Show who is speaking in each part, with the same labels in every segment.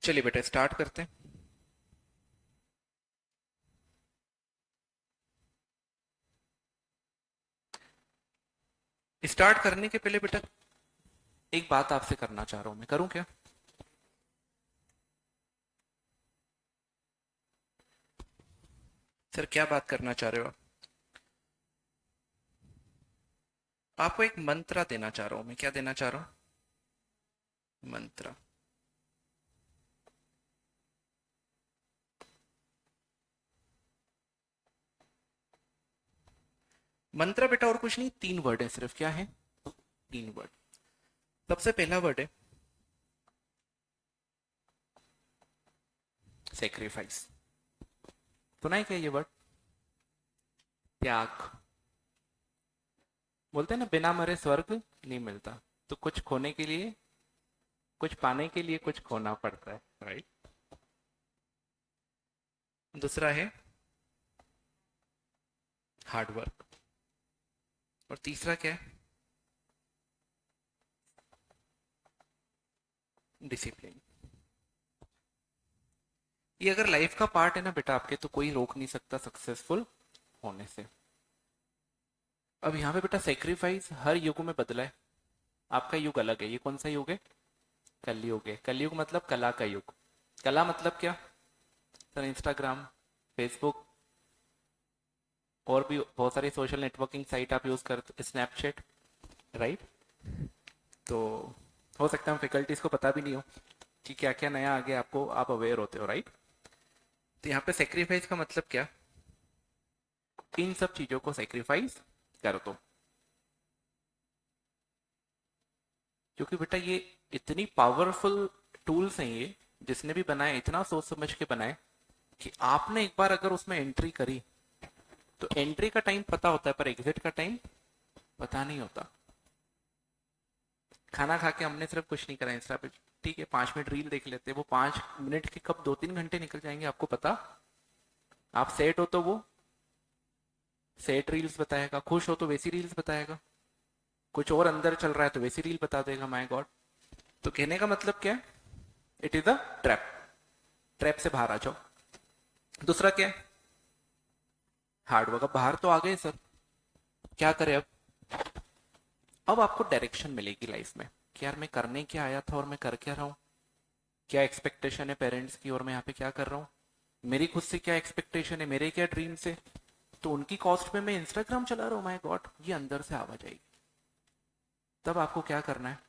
Speaker 1: चलिए बेटा स्टार्ट करते हैं। स्टार्ट करने के पहले बेटा एक बात आपसे करना चाह रहा हूं, मैं करूं क्या? सर क्या बात करना चाह रहे हो आप? आपको एक मंत्रा देना चाह रहा हूं मैं। क्या देना चाह रहा हूं? मंत्रा। मंत्रा बेटा और कुछ नहीं, तीन वर्ड है सिर्फ। क्या है? तीन वर्ड। सबसे पहला वर्ड है सेक्रीफाइस। सुना है क्या ये वर्ड? त्याग। बोलते हैं ना, बिना मरे स्वर्ग नहीं मिलता। तो कुछ खोने के लिए, कुछ पाने के लिए कुछ खोना पड़ता है, राइट? दूसरा है हार्डवर्क। और तीसरा क्या है? डिसिप्लिन। ये अगर लाइफ का पार्ट है ना बेटा आपके, तो कोई रोक नहीं सकता सक्सेसफुल होने से। अब यहाँ पे बेटा सेक्रीफाइस हर युग में बदला है। आपका युग अलग है। ये कौन सा युग है? कलयुग है। कलयुग मतलब कला का युग। कला मतलब क्या? सर इंस्टाग्राम, फेसबुक और भी बहुत सारी सोशल नेटवर्किंग साइट आप यूज करते, स्नैपचैट, राइट? तो हो सकता है फैकल्टीज को पता भी नहीं हो कि क्या क्या नया आ गया, आपको आप अवेयर होते हो, राइट? तो यहाँ पे सेक्रीफाइस का मतलब क्या? इन सब चीजों को सेक्रीफाइस कर दो। क्योंकि बेटा ये इतनी पावरफुल टूल्स हैं ये, जिसने भी बनाए इतना सोच समझ के बनाए कि आपने एक बार अगर उसमें एंट्री करी तो एंट्री का टाइम पता होता है पर एग्जिट का टाइम पता नहीं होता। खाना खा के हमने सिर्फ कुछ नहीं करा इंस्टा पे, ठीक है 5 मिनट रील देख लेते हैं, वो 5 मिनट के कब 2-3 घंटे निकल जाएंगे आपको पता। आप सेट हो तो वो सेट रील्स बताएगा, खुश हो तो वैसी रील्स बताएगा, कुछ और अंदर चल रहा है तो वैसी रील बता देगा। My God. तो कहने का मतलब क्या है? It is a trap. Trap से बाहर आ जाओ। दूसरा क्या है? हार्डवर्क। अब बाहर तो आ गए सर, क्या करें अब? अब आपको डायरेक्शन मिलेगी लाइफ में कि यार मैं करने क्या आया था और मैं कर क्या रहा हूँ। क्या एक्सपेक्टेशन है पेरेंट्स की और मैं यहाँ पे क्या कर रहा हूँ। मेरी खुद से क्या एक्सपेक्टेशन है, मेरे क्या ड्रीम्स है। तो उनकी कॉस्ट में मैं इंस्टाग्राम चला रहा हूँ, माय गॉड। ये अंदर से आवाज आएगी। तब आपको क्या करना है?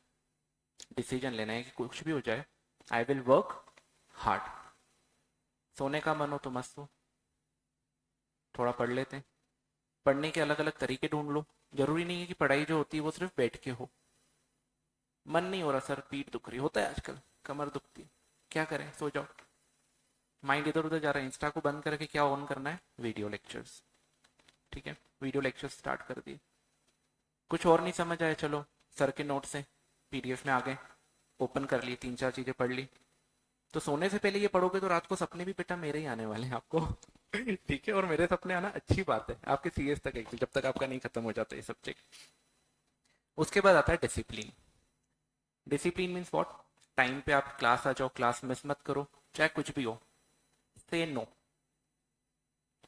Speaker 1: डिसीजन लेना है कि कुछ भी हो जाए, आई विल वर्क हार्ड। सोने का मन हो तो मस्त हो, थोड़ा पढ़ लेते हैं। पढ़ने के अलग अलग तरीके ढूंढ लो। जरूरी नहीं है कि पढ़ाई जो होती है वो सिर्फ बैठ के हो। मन नहीं हो रहा सर, पीठ दुख रही, होता है आजकल, कमर दुखती है, क्या करें? सो जाओ। माइंड इधर उधर जा रहा है, इंस्टा को बंद करके क्या ऑन करना है? Video lectures. ठीक है, वीडियो लेक्चर्स स्टार्ट कर दिए। कुछ और नहीं समझ आया, चलो सर के नोट से पीडीएफ में आ गए, ओपन कर लिए, 3-4 चीजें पढ़ ली। तो सोने से पहले ये पढ़ोगे तो रात को सपने भी बेटा मेरे ही आने वाले हैं आपको। ठीक है, और मेरे सपने आना अच्छी बात है, आपके सीएस तक एक, जब तक आपका नहीं खत्म हो जाता ये सब्जेक्ट। उसके बाद आता है discipline. Discipline means what? Time पे आप क्लास आ जाओ, क्लास मिस मत करो, चाहे कुछ भी हो। से नो।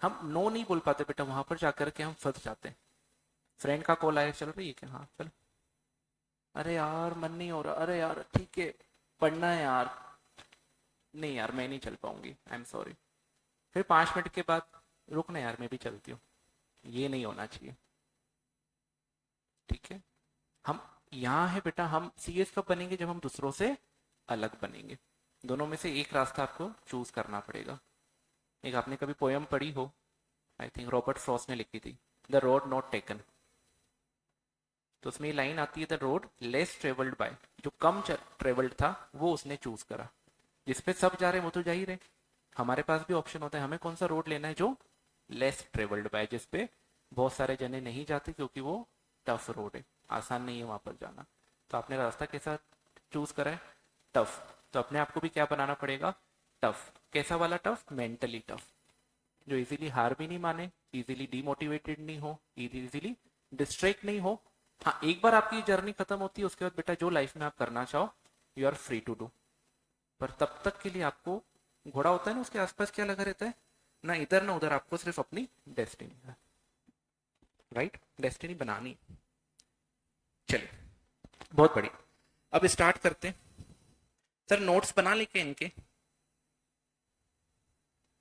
Speaker 1: हम नो नहीं बोल पाते बेटा, वहां पर जाकर के हम फंस जाते हैं। फ्रेंड का कॉल आया, चल रही है क्या? हाँ चल। अरे यार मन नहीं हो रहा, अरे यार ठीक है, पढ़ना है यार। नहीं यार मैं नहीं चल पाऊंगी, आई एम सॉरी। फिर 5 मिनट के बाद, रुक ना यार मैं भी चलती हूँ। ये नहीं होना चाहिए। ठीक है। हम यहाँ है बेटा, हम सीएस कब बनेंगे? जब हम दूसरों से अलग बनेंगे। दोनों में से एक रास्ता आपको चूज करना पड़ेगा। एक आपने कभी पोयम पढ़ी हो, आई थिंक रॉबर्ट फ्रॉस्ट ने लिखी थी, द रोड नॉट टेकन। तो उसमें लाइन आती है, the road less travelled by. जो कम ट्रेवल्ड था वो उसने चूज करा। जिसपे सब जा रहे हैं वो तो जा ही रहे। हमारे पास भी ऑप्शन होता है, हमें कौन सा रोड लेना है? जो लेस ट्रेवल्ड बाय, जिसपे बहुत सारे जने नहीं जाते, क्योंकि वो टफ रोड है, आसान नहीं है वहां पर जाना। तो आपने रास्ता कैसा चूज करा है? टफ। तो अपने आप को भी क्या बनाना पड़ेगा? टफ। कैसा वाला टफ? Mentally tough. जो इजीली हार भी नहीं माने, इजीली डीमोटिवेटेड नहीं हो, इजीली डिस्ट्रैक्ट नहीं हो। हाँ, एक बार आपकी जर्नी खत्म होती है उसके बाद बेटा जो लाइफ में आप करना चाहो, you are free to do. पर तब तक के लिए आपको, घोड़ा होता है ना, उसके आसपास क्या लगा रहता है, ना इधर ना उधर, आपको सिर्फ अपनी डेस्टिनी, राइट, डेस्टिनी बनानी। चलिए, बहुत बढ़िया। अब स्टार्ट करते हैं। सर नोट्स बना लेके इनके,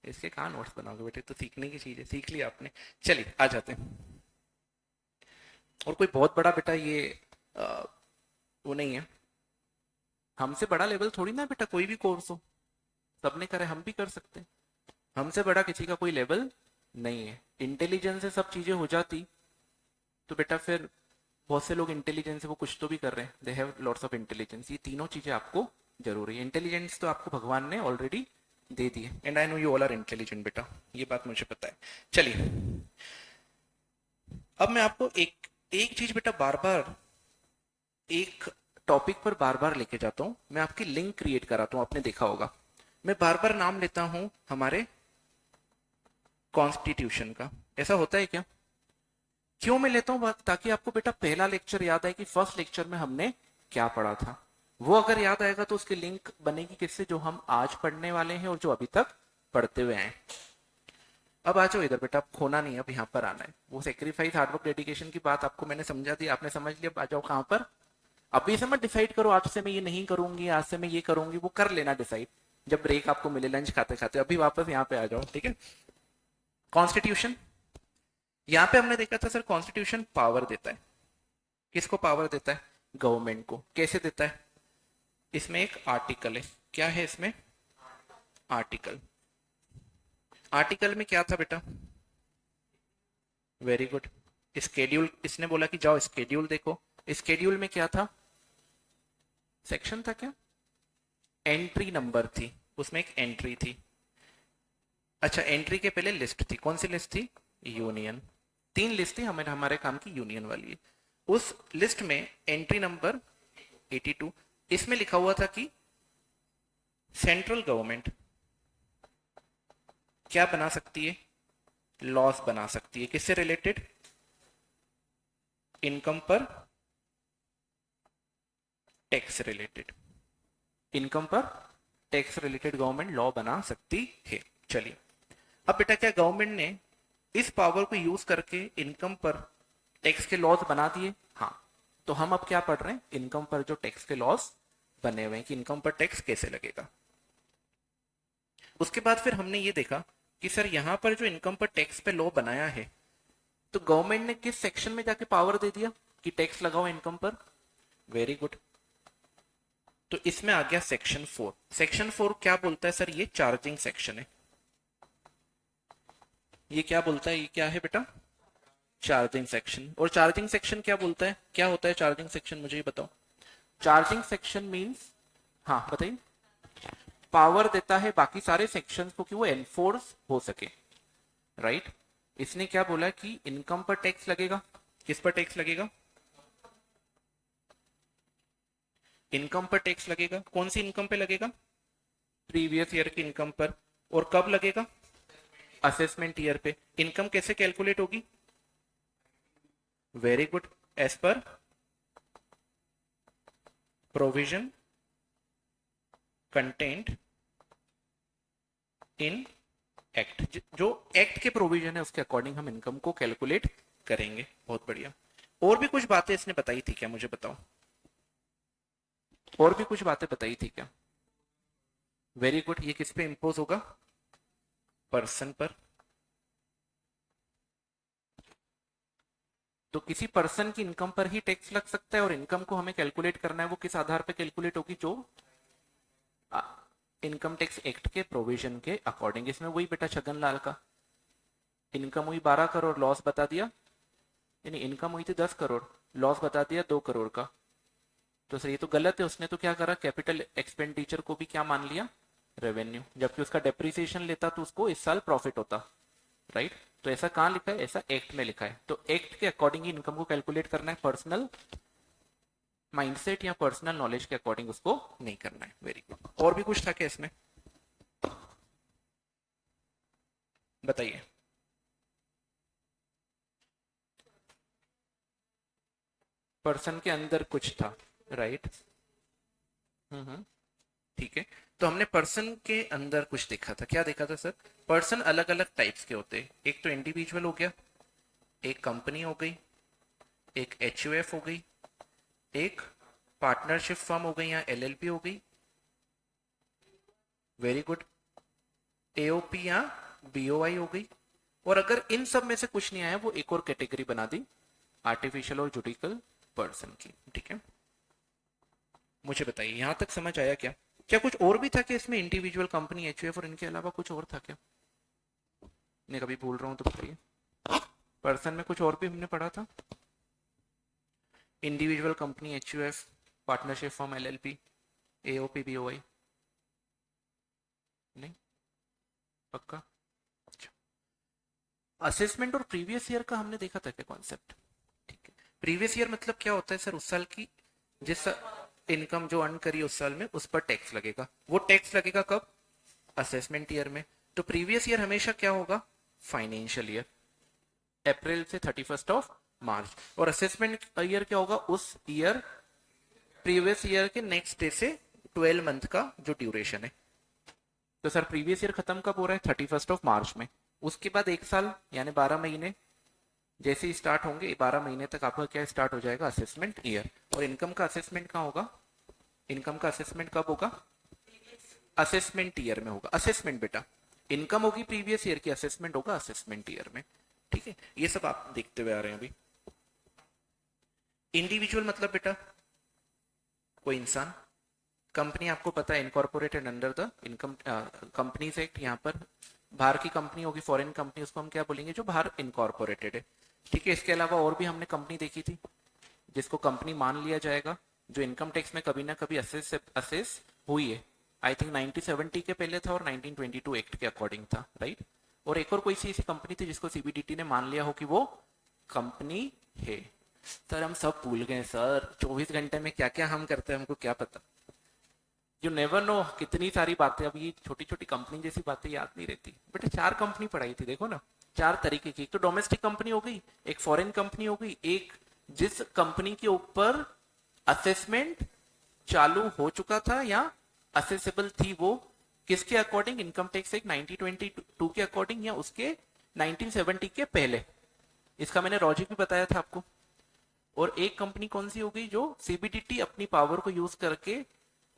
Speaker 1: इसके कहाँ नोट्स बनाओगे बेटे, तो सीखने की चीज है, सीख लिया आपने। चलिए आ जाते हैं। और कोई बहुत बड़ा बेटा ये आ, वो नहीं है, हमसे बड़ा लेवल थोड़ी ना बेटा कोई भी कोर्स हो, सबने करे हम भी कर सकते हैं। हमसे बड़ा किसी का कोई लेवल नहीं है। इंटेलिजेंस से सब चीजें हो जाती तो बेटा फिर बहुत से लोग इंटेलिजेंस है वो कुछ तो भी कर रहे हैं, they have lots of intelligence. ये तीनों चीजें आपको जरूरी है। इंटेलिजेंस तो आपको भगवान ने ऑलरेडी दे दी है, and I know you all are intelligent बेटा, ये बात मुझे पता है। चलिए, अब मैं आपको एक एक चीज बेटा बार बार एक टॉपिक पर बार बार लेके जाता हूं। मैं आपकी लिंक क्रिएट कराता हूं, आपने देखा होगा मैं बार बार नाम लेता हूं हमारे कॉन्स्टिट्यूशन का। ऐसा होता है क्या? क्यों मैं लेता हूं? ताकि आपको बेटा पहला लेक्चर याद आए कि फर्स्ट लेक्चर में हमने क्या पढ़ा था। वो अगर याद आएगा तो उसकी लिंक बनेगी किससे, जो हम आज पढ़ने वाले हैं और जो अभी तक पढ़ते हुए आए। अब आ जाओ इधर बेटा, खोना नहीं, अब यहाँ पर आना है। वो सेक्रीफाइस, हार्डवर्क, डेडिकेशन की बात आपको मैंने समझा दी, आपने समझ लिया। अब आ जाओ कहां पर, अभी से मत डिसाइड करो आज से मैं ये नहीं करूंगी, आज से मैं ये करूंगी, वो कर लेना डिसाइड जब ब्रेक आपको मिले, लंच खाते खाते। अभी वापस यहाँ पे आ जाओ, ठीक है। कॉन्स्टिट्यूशन, यहाँ पे हमने देखा था सर कॉन्स्टिट्यूशन पावर देता है। किसको पावर देता है? गवर्नमेंट को। कैसे देता है? इसमें एक आर्टिकल है। क्या है इसमें? आर्टिकल। आर्टिकल में क्या था बेटा? Very good, schedule. इसने बोला कि जाओ स्केड्यूल देखो। स्केड्यूल में क्या था? सेक्शन था क्या? एंट्री नंबर थी, उसमें एक एंट्री थी। अच्छा, एंट्री के पहले लिस्ट थी। कौन सी लिस्ट थी? यूनियन। तीन लिस्ट थी हमारे हमारे काम की, यूनियन वाली है। उस लिस्ट में एंट्री नंबर 82, इसमें लिखा हुआ था कि सेंट्रल गवर्नमेंट क्या बना सकती है? लॉस बना सकती है। किससे रिलेटेड? इनकम पर टैक्स रिलेटेड। इनकम पर टैक्स रिलेटेड गवर्नमेंट लॉ बना सकती है। चलिए, अब बेटा क्या गवर्नमेंट ने इस पावर को यूज करके इनकम पर टैक्स के लॉज बना दिए? हाँ। तो हम अब क्या पढ़ रहे हैं? इनकम पर जो टैक्स के लॉज बने हुए हैं कि इनकम पर टैक्स कैसे लगेगा। उसके बाद फिर हमने ये देखा कि सर यहां पर जो इनकम पर टैक्स पे लॉ बनाया है, तो गवर्नमेंट ने किस सेक्शन में जाके पावर दे दिया कि टैक्स लगाओ इनकम पर? वेरी गुड, तो इसमें आ गया सेक्शन 4। सेक्शन 4 क्या बोलता है सर? ये चार्जिंग सेक्शन है। ये क्या बोलता है? ये क्या है बेटा? Charging section. और चार्जिंग सेक्शन क्या बोलता है? क्या होता है चार्जिंग सेक्शन, मुझे ये बताओ। चार्जिंग सेक्शन मींस, हाँ बताइए, पावर देता है बाकी सारे सेक्शंस को कि वो एनफोर्स हो सके, राइट। इसने क्या बोला कि इनकम पर टैक्स लगेगा। किस पर टैक्स लगेगा? इनकम पर टैक्स लगेगा। कौन सी इनकम पे लगेगा? प्रीवियस ईयर की इनकम पर। और कब लगेगा? असेसमेंट ईयर पे। इनकम कैसे कैलकुलेट होगी? Very good, as per provision content in act. जो एक्ट के प्रोविजन है उसके अकॉर्डिंग हम इनकम को कैलकुलेट करेंगे। बहुत बढ़िया। और भी कुछ बातें इसने बताई थी क्या, मुझे बताओ। और भी कुछ बातें बताई थी क्या? वेरी गुड, ये किस पे इंपोज होगा? पर्सन पर। तो किसी पर्सन की इनकम पर ही टैक्स लग सकता है, और इनकम को हमें कैलकुलेट करना है वो किस आधार पर कैलकुलेट होगी? जो इनकम टैक्स एक्ट के प्रोविजन के अकॉर्डिंग। इसमें वही बेटा छगन लाल का, इनकम हुई 12 करोड़, लॉस बता दिया, यानी इनकम हुई थी 10 करोड़, लॉस बता दिया 2 करोड़ का। तो सर ये तो गलत है। उसने तो क्या करा, कैपिटल एक्सपेंडिचर को भी क्या मान लिया? रेवेन्यू। जबकि उसका डेप्रिसिएशन लेता तो उसको इस साल प्रॉफिट होता, राइट। तो ऐसा कहां लिखा है? ऐसा एक्ट में लिखा है। तो एक्ट के अकॉर्डिंग ही इनकम को कैलकुलेट करना है, पर्सनल माइंडसेट या पर्सनल नॉलेज के अकॉर्डिंग उसको नहीं करना है। Very good. और भी कुछ था क्या इसमें, बताइए। पर्सन के अंदर कुछ था, राइट। हम्म। ठीक है। तो हमने पर्सन के अंदर कुछ देखा था, क्या देखा था सर? पर्सन अलग अलग टाइप्स के होते हैं। एक तो इंडिविजुअल हो गया, एक कंपनी हो गई, एक एचयूएफ हो गई, एक पार्टनरशिप फर्म हो गई या एलएलपी हो गई, वेरी गुड, एओपी या बीओआई हो गई। और अगर इन सब में से कुछ नहीं आया, वो एक और कैटेगरी बना दी, आर्टिफिशियल और जुडिकल पर्सन की। ठीक है, मुझे बताइए यहां तक समझ आया क्या? क्या कुछ और भी था कि इसमें इंडिविजुअल, कंपनी, एचयूएफ और इनके अलावा कुछ और था क्या? मैं कभी भूल रहा हूं तो बताइए। पर्सन में कुछ और भी हमने पढ़ा था? Individual, company, HUF, partnership form, LLP, AOP, BOI? नहीं, पक्का? असेसमेंट और प्रीवियस ईयर का हमने देखा था क्या कॉन्सेप्ट? ठीक है, प्रीवियस ईयर मतलब क्या होता है सर? उस साल की जिस इनकम जो अर्न करी उस साल में, उस पर टैक्स लगेगा। वो टैक्स लगेगा कब? असेसमेंट ईयर में। तो प्रीवियस ईयर हमेशा क्या होगा? फाइनेंशियल ईयर, अप्रैल से 31 मार्च। और असेसमेंट ईयर क्या होगा? उस ईयर प्रीवियस ईयर के नेक्स्ट डे से 12 मंथ का जो ड्यूरेशन है। तो सर प्रीवियस ईयर खत्म कब हो रहा है? 31 मार्च में। उसके बाद एक साल यानी 12 महीने जैसे ही स्टार्ट होंगे, 12 महीने तक आपका क्या स्टार्ट हो जाएगा? Assessment year. और इनकम का असेसमेंट कहाँ होगा? इनकम का असेसमेंट कब होगा? असेसमेंट ईयर में होगा। असेसमेंट बेटा, इनकम होगी प्रीवियस ईयर की, असेसमेंट होगा असेसमेंट ईयर में। ठीक है, ये सब आप देखते हुए आ रहे हैं अभी। इंडिविजुअल मतलब बेटा कोई इंसान, कंपनी आपको पता है incorporated under the income companies act. यहाँ पर बाहर की कंपनी होगी, फॉरेन कंपनी, उसको हम क्या बोलेंगे? जो बाहर इनकॉर्पोरेटेड है। ठीक है, इसके अलावा और भी हमने कंपनी देखी थी जिसको कंपनी मान लिया जाएगा, जो इनकम टैक्स में कभी ना कभी असेस हुई है। आई थिंक 1970 के पहले था और 1922 एक्ट के अकॉर्डिंग था, राइट? और एक और कोई सी ऐसी कंपनी थी जिसको सीबीडीटी ने मान लिया हो कि वो कंपनी है। सर हम सब भूल गए सर, 24 घंटे में क्या क्या हम करते हैं हमको क्या पता। यू नेवर नो, कितनी सारी बातें, अब ये छोटी छोटी कंपनी जैसी बातें याद नहीं रहती। बेटा 4 कंपनी पढ़ाई थी, देखो ना, 4 तरीके की। एक तो डोमेस्टिक कंपनी हो गई, एक फॉरेन कंपनी हो गई, एक जिस कंपनी के ऊपर असेसमेंट चालू हो चुका था या असेसेबल थी, वो किसके अकॉर्डिंग? इनकम टैक्स एक्ट 1922 के अकॉर्डिंग या उसके 1970 के पहले। इसका मैंने लॉजिक भी बताया था आपको। और एक कंपनी कौन सी हो गई? जो सीबीडीटी अपनी पावर को यूज करके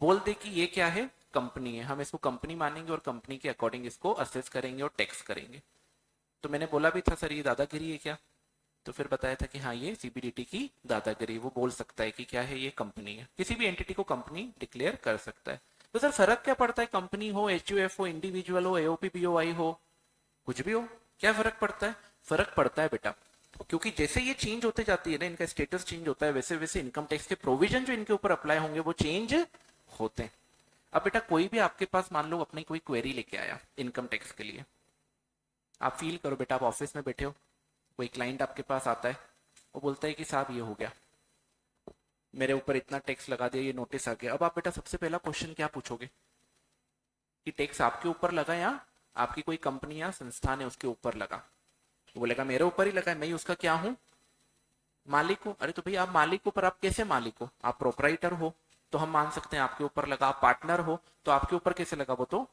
Speaker 1: बोल दे कि ये क्या है? कंपनी है, हम इसको कंपनी मानेंगे और कंपनी के अकॉर्डिंग इसको असेस करेंगे और टैक्स करेंगे। तो मैंने बोला भी था सर ये दादागिरी है क्या? तो फिर बताया था कि हाँ ये सीबीडीटी की दादागिरी, वो बोल सकता है कि क्या है, ये कंपनी है, किसी भी एंटिटी को कंपनी डिक्लेयर कर सकता है। तो सर फर्क क्या पड़ता है? कंपनी हो, एचयूएफ हो, इंडिविजुअल हो, एओपी बीओआई हो, कुछ भी हो, क्या फर्क पड़ता है? फर्क पड़ता है बेटा, क्योंकि जैसे ये चेंज होते जाती है ना, इनका स्टेटस चेंज होता है, वैसे वैसे इनकम टैक्स के प्रोविजन जो इनके ऊपर अप्लाई होंगे वो चेंज होते हैं। अब बेटा कोई भी आपके पास मान लो अपनी कोई क्वेरी लेके आया इनकम टैक्स के लिए, आप फील करो बेटा, आप ऑफिस में बैठे हो, कोई क्लाइंट आपके पास आता है, वो बोलता है कि साहब ये हो गया, मेरे ऊपर इतना टैक्स लगा दिया, ये नोटिस आ गया। अब आप बेटा सबसे पहला क्वेश्चन क्या पूछोगे? कि टैक्स आपके ऊपर लगा या आपकी कोई कंपनी या संस्थान है उसके ऊपर लगा? तो बोलेगा मेरे ऊपर ही लगा है, मैं ही उसका क्या हूं? मालिक हो। अरे तो भाई आप मालिक हो, पर आप कैसे मालिक हो? आप प्रोपराइटर हो तो हम मान सकते हैं आपके ऊपर लगा। आप पार्टनर हो तो आपके ऊपर कैसे लगा? वो तो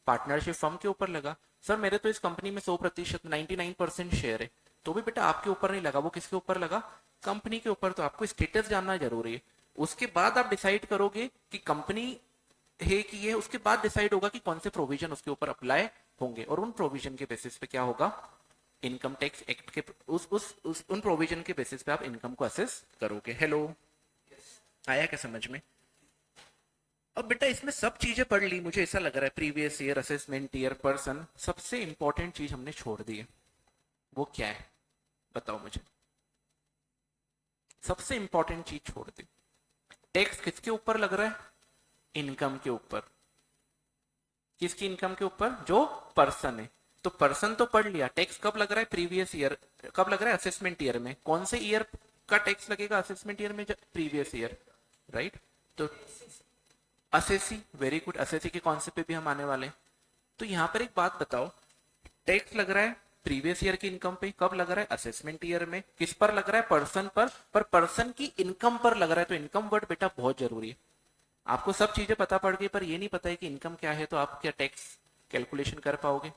Speaker 1: पार्टनरशिप फर्म के ऊपर लगा। सर मेरे तो इस कंपनी में 100% 99% शेयर है, तो भी बेटा आपके ऊपर नहीं लगा, वो किसके ऊपर लगा? कंपनी के ऊपर। तो आपको स्टेटस जानना जरूरी है। उसके बाद आप डिसाइड करोगे कि कंपनी है कि ये, उसके बाद डिसाइड होगा कि कौन से प्रोविजन उसके ऊपर अप्लाई होंगे, और उन प्रोविजन के बेसिस पे क्या होगा? इनकम टैक्स एक्ट के उन प्रोविजन के बेसिस पे आप इनकम को असेस करोगे। हेलो, आया क्या समझ में? अब बेटा इसमें सब चीजें पढ़ ली, मुझे ऐसा लग रहा है previous year, assessment year, person, सबसे इंपॉर्टेंट चीज हमने छोड़ दी है। वो क्या है बताओ मुझे? सबसे इंपॉर्टेंट चीज छोड़ दी। टैक्स किसके ऊपर लग रहा है? इनकम के ऊपर। किसकी इनकम के ऊपर? जो पर्सन है। तो पर्सन तो पढ़ लिया, टैक्स कब लग रहा है? Previous year. कब लग रहा है? असेसमेंट ईयर में। कौन से ईयर का टैक्स लगेगा असेसमेंट ईयर में? Previous year, right? तो असेसी, वेरी गुड, असेसी के कॉन्सेप्ट पे भी हम आने वाले हैं। तो यहां पर एक बात बताओ, टैक्स लग रहा है प्रीवियस ईयर की इनकम पे, कब लग रहा है? असेसमेंट ईयर में। किस पर लग रहा है? पर्सन पर पर्सन की इनकम पर लग रहा है। तो इनकम वर्ड बेटा बहुत जरूरी है। आपको सब चीजें पता पड़ गई पर ये नहीं पता है कि इनकम क्या है, तो आप क्या टैक्स कैलकुलेशन कर पाओगे?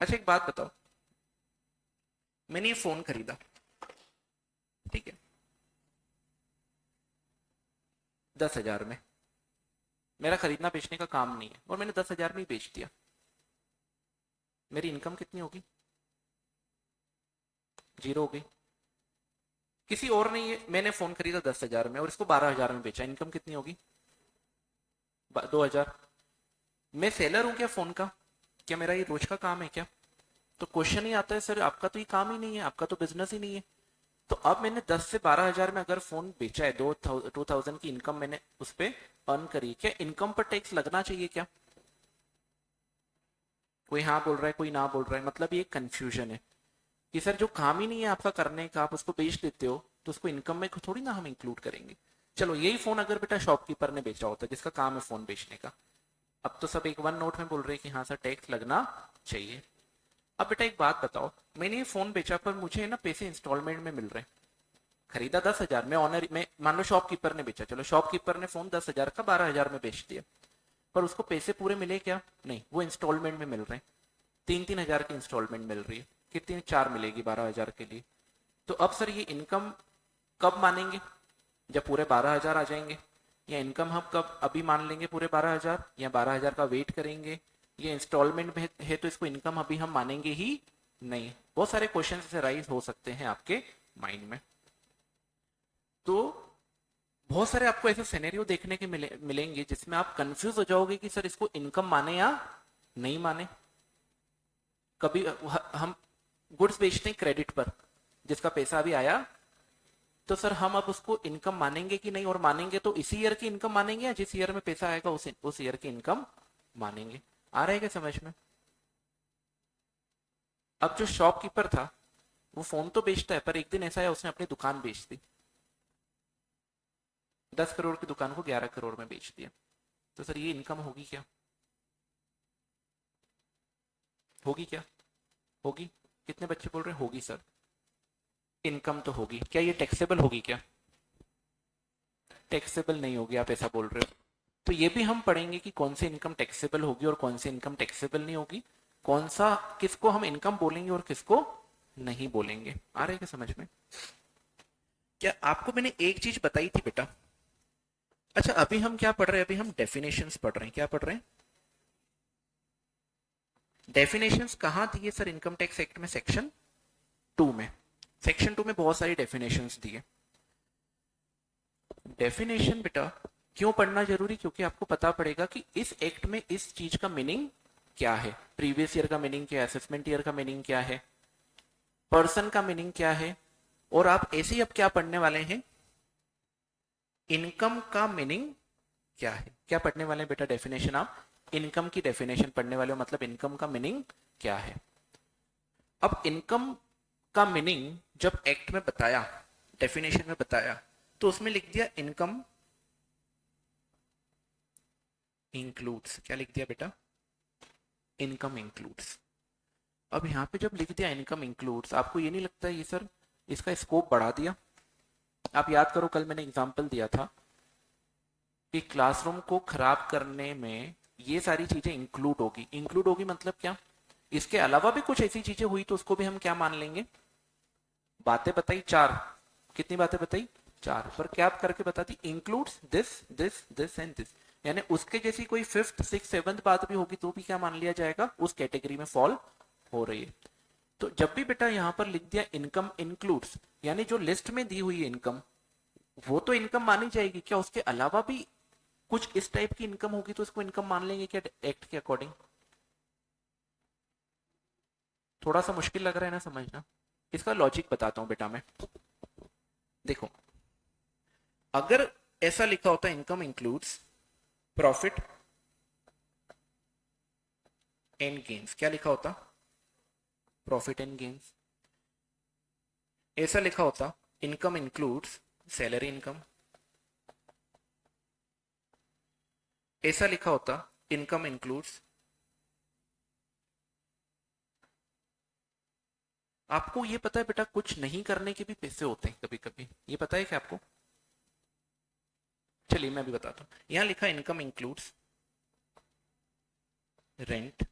Speaker 1: अच्छा एक बात बताओ, मैंने ये फोन खरीदा, ठीक है, 10,000 में। मेरा खरीदना बेचने का काम नहीं है और मैंने 10,000 में ही बेच दिया। मेरी इनकम कितनी होगी? जीरो हो गई। किसी और ने, ये मैंने फोन खरीदा 10,000 में और इसको 12,000 में बेचा, इनकम कितनी होगी? 2,000। मैं सेलर हूं क्या फोन का? क्या मेरा ये रोज का काम है क्या? तो क्वेश्चन ही आता है सर आपका तो ये काम ही नहीं है, आपका तो बिजनेस ही नहीं है। तो अब मैंने 10 से 12,000 में अगर फोन बेचा है, 2,000 की इनकम मैंने उस पर अर्न करी, क्या इनकम पर टैक्स लगना चाहिए क्या? कोई हाँ बोल रहा है, कोई ना बोल रहा है, मतलब ये कंफ्यूजन है कि सर जो काम ही नहीं है आपका करने का, आप उसको बेच देते हो, तो उसको इनकम में थोड़ी ना हम इंक्लूड करेंगे। चलो यही फोन अगर बेटा शॉपकीपर ने बेचा होता जिसका काम है फोन बेचने का, अब तो सब एक वन नोट में बोल रहे हैं कि हाँ सर टैक्स लगना चाहिए। अब बेटा एक बात बताओ, मैंने ये फोन बेचा पर मुझे ना पैसे इंस्टॉलमेंट में मिल रहे हैं। खरीदा 10,000 में, ऑनर में मान लो शॉपकीपर ने बेचा, चलो शॉपकीपर ने फोन 10,000 का 12,000 में बेच दिया, पर उसको पैसे पूरे मिले क्या? नहीं, वो इंस्टॉलमेंट में मिल रहे हैं। 3-3 हजार की इंस्टॉलमेंट मिल रही है। कितनी? 4 मिलेगी 12,000 के लिए। तो अब सर ये इनकम कब मानेंगे? जब पूरे 12,000 आ जाएंगे? या इनकम हम कब अभी मान लेंगे पूरे 12,000, या 12,000 का वेट करेंगे? ये इंस्टॉलमेंट में है तो इसको इनकम अभी हम मानेंगे ही नहीं। बहुत सारे क्वेश्चन से राइज हो सकते हैं आपके माइंड में। तो बहुत सारे आपको ऐसे सिनेरियो देखने के मिलेंगे जिसमें आप कंफ्यूज हो जाओगे कि सर इसको इनकम माने या नहीं माने। कभी हम गुड्स बेचते हैं क्रेडिट पर, जिसका पैसा अभी आया, तो सर हम अब उसको इनकम मानेंगे कि नहीं? और मानेंगे तो इसी ईयर की इनकम मानेंगे या जिस ईयर में पैसा आएगा उस ईयर की इनकम मानेंगे? आ रहा है क्या समझ में? अब जो शॉपकीपर था वो फोन तो बेचता है, पर एक दिन ऐसा है उसने अपनी दुकान बेच दी, 10 करोड़ की दुकान को 11 करोड़ में बेच दिया। तो सर ये इनकम होगी क्या? होगी क्या? होगी? कितने बच्चे बोल रहे हैं होगी सर? इनकम तो होगी, क्या ये टैक्सेबल होगी क्या? टैक्सेबल नहीं होगी, आप ऐसा बोल रहे हो। तो ये भी हम पढ़ेंगे कि कौन सी इनकम टैक्सेबल होगी और कौन सी इनकम टैक्सेबल नहीं होगी, कौन सा किसको हम इनकम बोलेंगे और किसको नहीं बोलेंगे। आ रहा है क्या समझ में? क्या आपको मैंने एक चीज बताई थी बेटा? अच्छा अभी हम क्या पढ़ रहे हैं? अभी हम डेफिनेशंस पढ़ रहे हैं। क्या पढ़ रहे हैं? डेफिनेशंस कहाँ दिए सर? इनकम टैक्स एक्ट में सेक्शन 2 में। सेक्शन 2 में बहुत सारी डेफिनेशंस दिए। डेफिनेशन बेटा क्यों पढ़ना जरूरी? क्योंकि आपको पता पड़ेगा कि इस एक्ट में इस चीज का मीनिंग क्या है, प्रीवियस ईयर का मीनिंग क्या है, असेसमेंट ईयर का मीनिंग क्या है, पर्सन का मीनिंग क्या है। और आप ऐसे ही अब क्या पढ़ने वाले हैं? इनकम का मीनिंग क्या है। क्या पढ़ने वाले हैं बेटा? डेफिनेशन। आप इनकम की डेफिनेशन पढ़ने वाले हो, मतलब इनकम का मीनिंग क्या है। अब इनकम का मीनिंग जब एक्ट में बताया, डेफिनेशन में बताया, तो उसमें लिख दिया इनकम इंक्लूड्स। क्या लिख दिया बेटा? Income includes. अब यहाँ पे जब लिख दिया इनकम इंक्लूड्स, आपको ये नहीं लगता ये सर इसका स्कोप बढ़ा दिया? आप याद करो कल मैंने एग्जांपल दिया था कि क्लासरूम को खराब करने में ये सारी चीजें इंक्लूड होगी। इंक्लूड होगी मतलब क्या? इसके अलावा भी कुछ ऐसी चीजें हुई तो उसको भी हम क्या मान लेंगे? बातें बताई 4। कितनी बातें बताई? 4। पर क्या करके बताती? Includes this this this and this. यानी उसके जैसी कोई 5th 6th 7th बात भी होगी तो भी क्या मान लिया जाएगा? उस कैटेगरी में फॉल हो रही है। तो जब भी बेटा यहां पर लिख दिया इनकम इंक्लूड्स, यानी जो लिस्ट में दी हुई है इनकम वो तो इनकम मानी जाएगी, क्या उसके अलावा भी कुछ इस टाइप की इनकम होगी तो उसको इनकम मान लेंगे क्या एक्ट के अकॉर्डिंग? थोड़ा सा मुश्किल लग रहा है ना समझना? इसका लॉजिक बताता हूं बेटा मैं। देखो अगर ऐसा लिखा होता income includes profit and gains, क्या लिखा होता? Profit and gains. ऐसा लिखा होता इनकम इंक्लूड्स सैलरी इनकम। ऐसा लिखा होता इनकम इंक्लूड्स, आपको ये पता है बेटा कुछ नहीं करने के भी पैसे होते हैं कभी कभी, ये पता है क्या आपको? चलिए चलिए मैं भी बताता हूँ। यहाँ लिखा इनकम इंक्लूड्स रेंट,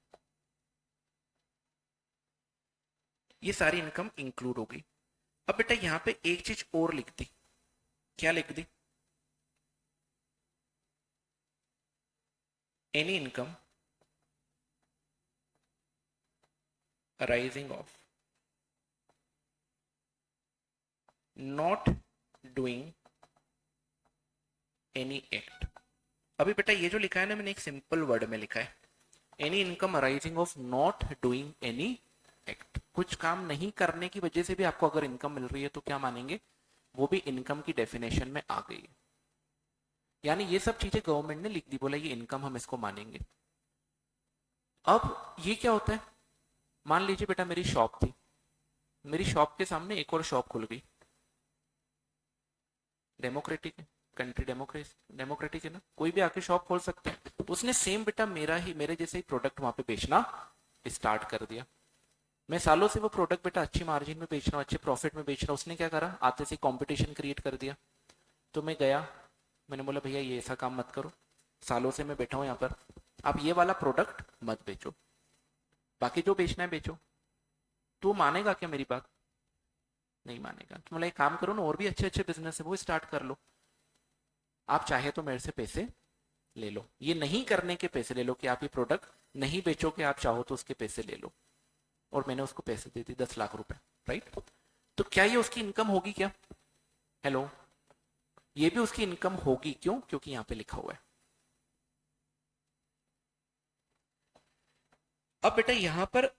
Speaker 1: ये सारी इनकम इंक्लूड हो गई। अब बेटा यहाँ पे एक चीज और लिख दी, क्या लिख दी? Any income arising of not doing any act. अभी बेटा ये जो लिखा है ना, मैंने एक सिंपल वर्ड में लिखा है, any income arising of not doing any act. कुछ काम नहीं करने की वजह से भी आपको अगर इनकम मिल रही है तो क्या मानेंगे? वो भी इनकम की डेफिनेशन में आ गई है। यानी ये सब चीजें गवर्नमेंट ने लिख दी, बोला ये इनकम, हम इसको मानेंगे। अब ये क्या होता है, मान लीजिए बेटा मेरी शॉप थी, मेरी शॉप के सामने एक और शॉप खुल गई, डेमोक्रेटिक है कंट्री, डेमोक्रेटिक है ना, कोई भी आके शॉप खोल सकते हैं। उसने सेम बेटा मेरे जैसे ही प्रोडक्ट वहां पे बेचना स्टार्ट कर दिया। मैं सालों से वो प्रोडक्ट बेटा अच्छी मार्जिन में बेच रहा हूँ, अच्छे प्रॉफिट में बेच रहा हूँ। उसने क्या करा, आते से कंपटीशन क्रिएट कर दिया। तो मैं गया, मैंने बोला भैया ये ऐसा काम मत करो, सालों से मैं बैठा हूँ यहाँ पर, आप ये वाला प्रोडक्ट मत बेचो, बाकी जो बेचना है बेचो। तो मानेगा क्या मेरी बात? नहीं मानेगा। तो मतलब एक काम करो ना, और भी अच्छे अच्छे बिजनेस है वो स्टार्ट कर लो, आप चाहे तो मेरे से पैसे ले लो, ये नहीं करने के पैसे ले लो कि आप ये प्रोडक्ट नहीं बेचोगे, आप चाहो तो उसके पैसे ले लो। और मैंने उसको पैसे दे दिए 10 लाख रुपए, राइट? तो क्या ये उसकी इनकम होगी क्या? हेलो, ये भी उसकी इनकम होगी। क्यों? क्योंकि यहां पे लिखा हुआ है। अब बेटा यहां पर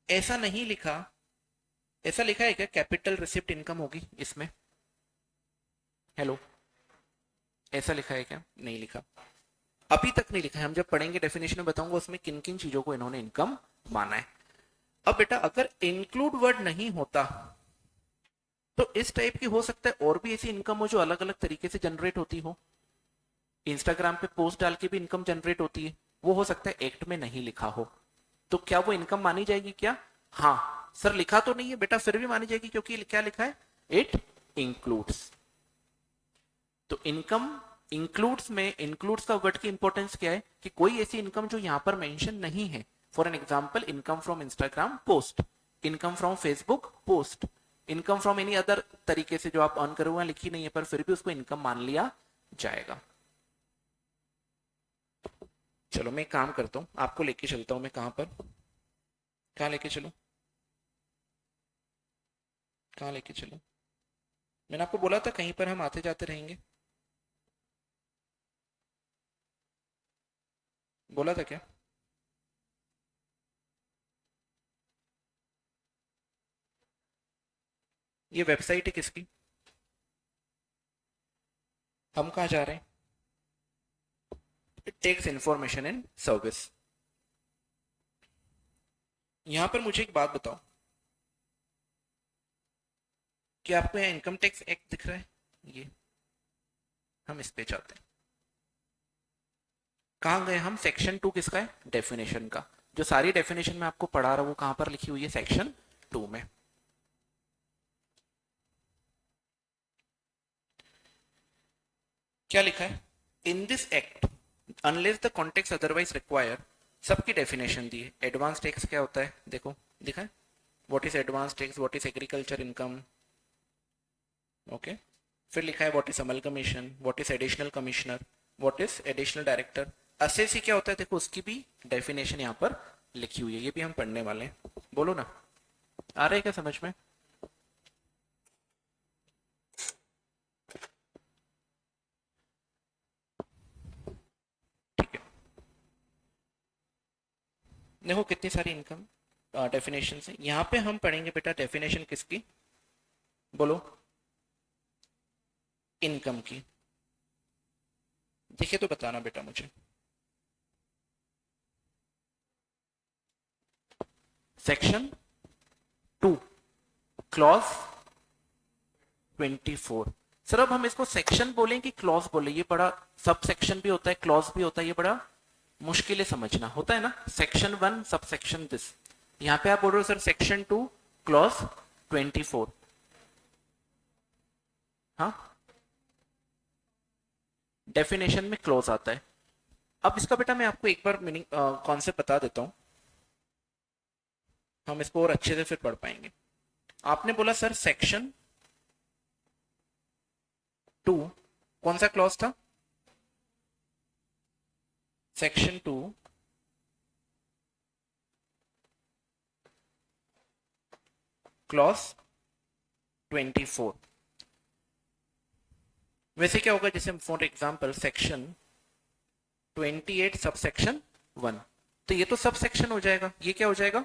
Speaker 1: ऐसा नहीं लिखा, ऐसा लिखा है क्या कैपिटल रिसिप्ट इनकम होगी इसमें? हेलो, ऐसा लिखा है क्या? नहीं लिखा, अभी तक नहीं लिखा है। हम जब पढ़ेंगे डेफिनेशन में बताऊंगा उसमें किन किन चीजों को इन्होंने इनकम माना है। अब बेटा अगर इंक्लूड वर्ड नहीं होता तो इस टाइप की हो सकता है और भी ऐसी इनकम हो जो अलग अलग तरीके से जनरेट होती हो। इंस्टाग्राम पे पोस्ट डाल के भी इनकम जनरेट होती है, वो हो सकता है एक्ट में नहीं लिखा हो। तो क्या वो इनकम मानी जाएगी क्या? हाँ सर, लिखा तो नहीं है बेटा, फिर भी मानी जाएगी क्योंकि क्या लिखा है? It includes. तो इनकम इंक्लूड्स में, इंक्लूड्स का वर्ड की इंपॉर्टेंस क्या है कि कोई ऐसी इनकम जो यहां पर मेंशन नहीं है। For an example, income from Instagram post, income from Facebook post, income from any other तरीके से जो आप अर्न करे हुए लिखी नहीं है, पर फिर भी उसको इनकम मान लिया जाएगा। चलो मैं काम करता हूं, आपको लेके चलता हूं मैं कहां पर, कहां लेके चलूं, कहां लेके चलूं? मैंने आपको बोला था कहीं पर हम आते जाते रहेंगे, बोला था क्या? ये वेबसाइट है किसकी? हम कहा जा रहे हैं? It takes information and service. यहां पर मुझे एक बात बताओ, कि आपको यहाँ इनकम टैक्स एक्ट दिख रहा है? ये हम इस पे चाहते हैं। कहाँ गए हम? सेक्शन 2 किसका है? डेफिनेशन का। जो सारी डेफिनेशन में आपको पढ़ा रहा हूँ वो कहां पर लिखी हुई है? सेक्शन 2 में। क्या लिखा है? In this act unless the context otherwise require, सबकी डेफिनेशन दी है। एडवांस टैक्स क्या होता है देखो, दिखा है? What is advance tax, what is agriculture income, okay. फिर लिखा है what is amalgamation, what is additional commissioner, what is additional director. Assessee क्या होता है देखो, उसकी भी डेफिनेशन यहाँ पर लिखी हुई है, ये भी हम पढ़ने वाले हैं। बोलो ना, आ रहा है क्या समझ में? ठीक है, देखो कितनी सारी इनकम डेफिनेशन है। यहाँ पे हम पढ़ेंगे बेटा डेफिनेशन किसकी? बोलो, इनकम की। देखे तो बताना बेटा मुझे। Section 2 clause 24। सर अब हम इसको सेक्शन बोलें कि क्लॉज बोले? ये बड़ा, सब सेक्शन भी होता है क्लॉज भी होता है, ये बड़ा मुश्किल है समझना, होता है ना। सेक्शन 1 सब सेक्शन दिस, यहाँ पे आप बोल रहे हो सर सेक्शन 2 क्लॉज 24। हाँ डेफिनेशन में क्लोज आता है। अब इसका बेटा मैं आपको एक बार मीनिंग कॉन्सेप्ट बता देता हूं, हम इसको और अच्छे से फिर पढ़ पाएंगे। आपने बोला सर सेक्शन 2, कौन सा क्लॉज था? Section 2 clause 24। वैसे क्या होगा, जैसे फॉर एग्जांपल सेक्शन 28 सबसेक्शन 1, तो ये तो सबसेक्शन हो जाएगा, ये क्या हो जाएगा?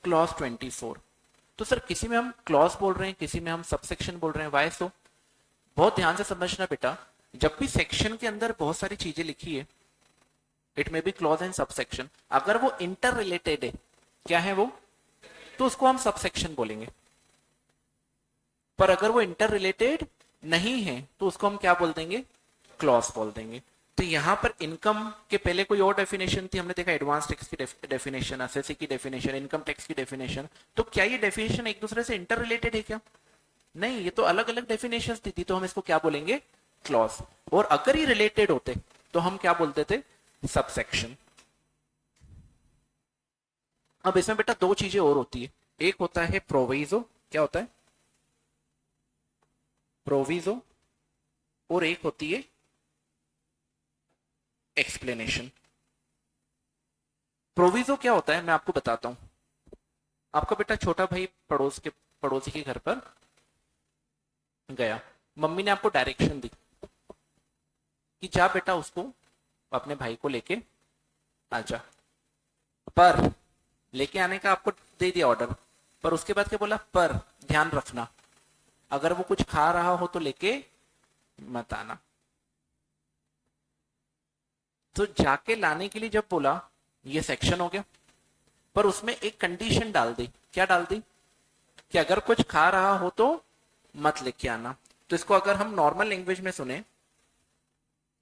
Speaker 1: क्लॉज 24। तो सर किसी में हम क्लॉज बोल रहे हैं, किसी में हम सबसेक्शन बोल रहे हैं, वाई सो? बहुत ध्यान से समझना बेटा, जब भी सेक्शन के अंदर बहुत सारी चीजें लिखी है, it may be clause and subsection, अगर वो इंटर रिलेटेड है, क्या है वो, तो उसको हम सबसेक्शन बोलेंगे। पर अगर वो इंटर रिलेटेड नहीं है तो उसको हम क्या बोल देंगे? क्लॉज बोल देंगे। तो यहां पर इनकम के पहले कोई और डेफिनेशन थी, हमने देखा एडवांस टैक्स की डेफिनेशन, एसएससी की डेफिनेशन, इनकम टैक्स की डेफिनेशन। तो क्या ये डेफिनेशन एक दूसरे से इंटर रिलेटेड है क्या? नहीं, ये तो अलग अलग डेफिनेशन थी, तो हम इसको क्या बोलेंगे? क्लॉज। और अगर ये रिलेटेड होते तो हम क्या बोलते थे? सबसेक्शन। अब इसमें बेटा दो चीजें और होती है, एक होता है प्रोविजो, क्या होता है? प्रोविजो। और एक होती है एक्सप्लेनेशन। प्रोविजो क्या होता है मैं आपको बताता हूं। आपका बेटा छोटा भाई पड़ोसी के घर पर गया, मम्मी ने आपको डायरेक्शन दी कि जा बेटा उसको, अपने भाई को लेके आजा। पर लेके आने का आपको दे दिया ऑर्डर, पर उसके बाद क्या बोला? पर ध्यान रखना, अगर वो कुछ खा रहा हो तो लेके मत आना। तो जाके लाने के लिए जब बोला, ये सेक्शन हो गया, पर उसमें एक कंडीशन डाल दी। क्या डाल दी? कि अगर कुछ खा रहा हो तो मत लेके आना। तो इसको अगर हम नॉर्मल लैंग्वेज में सुने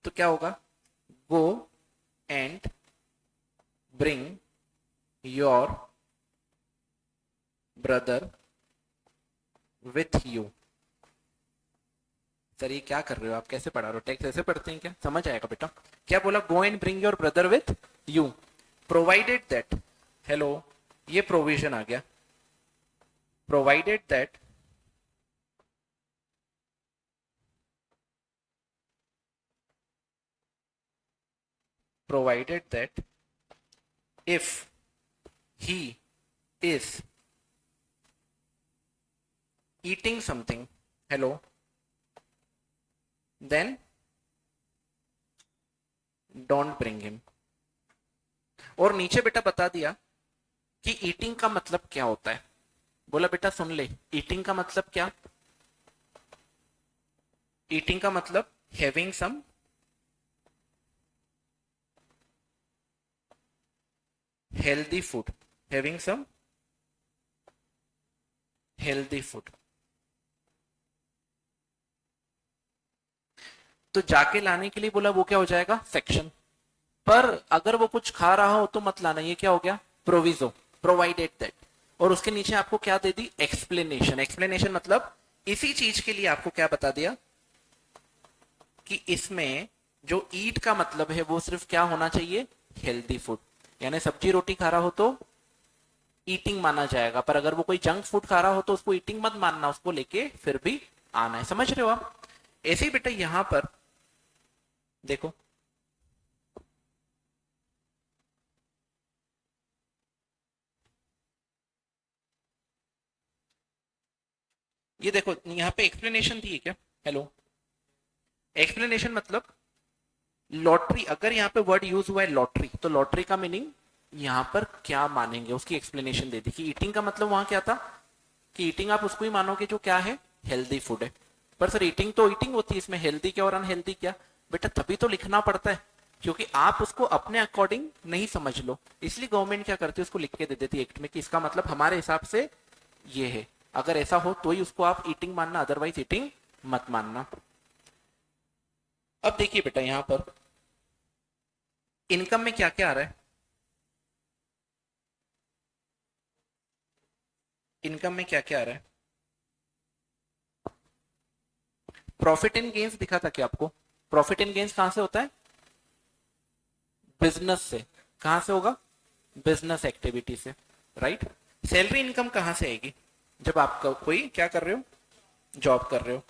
Speaker 1: तो क्या होगा? Go and bring your brother with you. Sir ये क्या कर रहे हो आप, कैसे पढ़ा रहे हो? टेक्स्ट ऐसे पढ़ते हैं क्या? समझ आएगा बेटा। क्या बोला? Go and bring your brother with you, provided that, hello, ये प्रोविजन आ गया, provided that provided that if he is eating something, hello, then don't bring him। और नीचे बेटा बता दिया कि ईटिंग का मतलब क्या होता है। बोला बेटा सुन ले, ईटिंग का मतलब क्या? ईटिंग का मतलब having some healthy food, having some healthy food. तो जाके लाने के लिए बोला, वो क्या हो जाएगा? सेक्शन। पर अगर वो कुछ खा रहा हो तो मत लाना, ये क्या हो गया? Proviso, provided that. और उसके नीचे आपको क्या दे दी? एक्सप्लेनेशन। एक्सप्लेनेशन मतलब इसी चीज के लिए आपको क्या बता दिया कि इसमें जो ईट का मतलब है वो सिर्फ क्या होना चाहिए? Healthy food. यानी सब्जी रोटी खा रहा हो तो ईटिंग माना जाएगा, पर अगर वो कोई जंक फूड खा रहा हो तो उसको ईटिंग मत मानना, उसको लेके फिर भी आना है। समझ रहे हो आप? ऐसे ही बेटा यहां पर देखो, ये देखो यहां पे एक्सप्लेनेशन थी क्या? हेलो, एक्सप्लेनेशन मतलब लॉटरी, अगर यहाँ पे वर्ड यूज हुआ है लॉटरी, तो लॉटरी का मीनिंग यहाँ पर क्या मानेंगे, उसकी एक्सप्लेनेशन दे दी कि ईटिंग का मतलब वहां क्या था कि ईटिंग आप उसको ही मानोगे जो क्या है? हेल्दी फूड है। पर सर ईटिंग तो ईटिंग होती है, इसमें हेल्दी क्या और अनहेल्दी क्या? बेटा तभी तो लिखना पड़ता है, क्योंकि आप उसको अपने अकॉर्डिंग नहीं समझ लो, इसलिए गवर्नमेंट क्या करती है, उसको लिख के दे देती है एक्ट में कि इसका मतलब हमारे हिसाब से ये है, अगर ऐसा हो तो ही उसको आप ईटिंग मानना, अदरवाइज ईटिंग मत मानना। अब देखिए बेटा यहां पर इनकम में क्या क्या आ रहा है? इनकम में क्या क्या आ रहा है? प्रॉफिट एंड गेन्स दिखा था क्या आपको? प्रॉफिट एंड गेन्स कहां से होता है? बिजनेस से। कहां से होगा? बिजनेस एक्टिविटी से, राइट। सैलरी इनकम कहां से आएगी? जब आप कोई क्या कर रहे हो? जॉब कर रहे हो।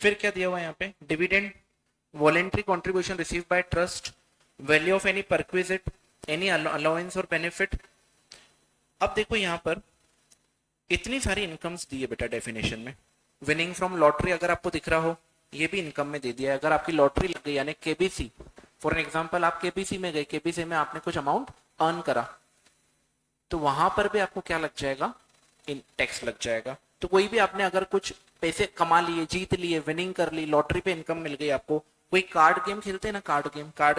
Speaker 1: फिर क्या दिया हुआ है यहाँ पे? Dividend, voluntary contribution receive by trust, value of any perquisite, any allowance और बेनिफिट। अब देखो यहाँ पर इतनी सारी इनकम्स दी है बेटा डेफिनेशन में। विनिंग फ्रॉम लॉटरी अगर आपको दिख रहा हो, ये भी इनकम में दे दिया है। अगर आपकी लॉटरी लग गई यानी केबीसी, फॉर एग्जांपल आप केबीसी में गए, केबीसी में आपने कुछ अमाउंट अर्न करा, तो वहां पर भी आपको क्या लग जाएगा? टैक्स लग जाएगा। तो कोई भी आपने अगर कुछ पैसे कमा लिए, जीत लिए, विनिंग कर ली, लॉटरी पे इनकम मिल गई आपको। कोई कार्ड गेम खेलते हैं ना, कार्ड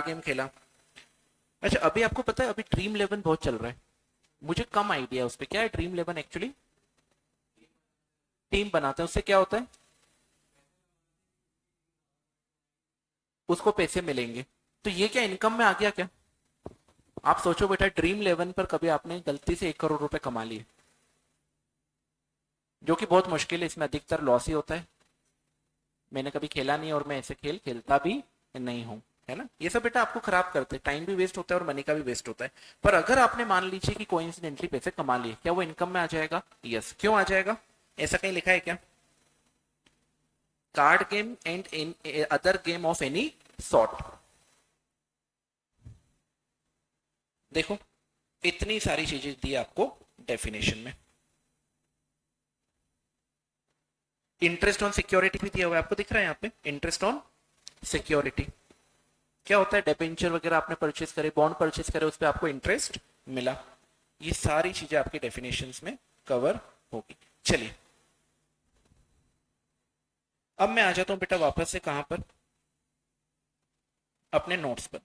Speaker 1: गेम खेला। अच्छा, अभी आपको पता है अभी ड्रीम 11 बहुत चल रहा है। मुझे कम आइडिया उस पर, क्या है ड्रीम 11 एक्चुअली? टीम बनाते हैं, उससे क्या होता है? उसको पैसे मिलेंगे। तो ये क्या इनकम में आ गया क्या? आप सोचो बेटा, ड्रीम 11 पर कभी आपने गलती से 1 करोड़ रुपए कमा लिए, जो कि बहुत मुश्किल है, इसमें अधिकतर लॉस ही होता है। मैंने कभी खेला नहीं और मैं ऐसे खेल खेलता भी नहीं हूं, है ना। ये सब बेटा आपको खराब करते हैं, टाइम भी वेस्ट होता है और मनी का भी वेस्ट होता है। पर अगर आपने मान लीजिए कि कोइंसिडेंटली पैसे कमा लिए, क्या वो इनकम में आ जाएगा? यस। क्यों आ जाएगा? ऐसा कहीं लिखा है क्या? Card game and in other game of any sort. देखो इतनी सारी चीजें दी आपको डेफिनेशन में। इंटरेस्ट ऑन सिक्योरिटी भी दिया हुआ है, आपको दिख रहा है यहाँ पे, इंटरेस्ट ऑन सिक्योरिटी क्या होता है? डिबेंचर वगैरह आपने परचेस करे, बॉन्ड परचेस करे, उस पर आपको इंटरेस्ट मिला। ये सारी चीजें आपके डेफिनेशंस में कवर होगी। चलिए अब मैं आ जाता हूं बेटा वापस से कहां पर? अपने नोट्स पर।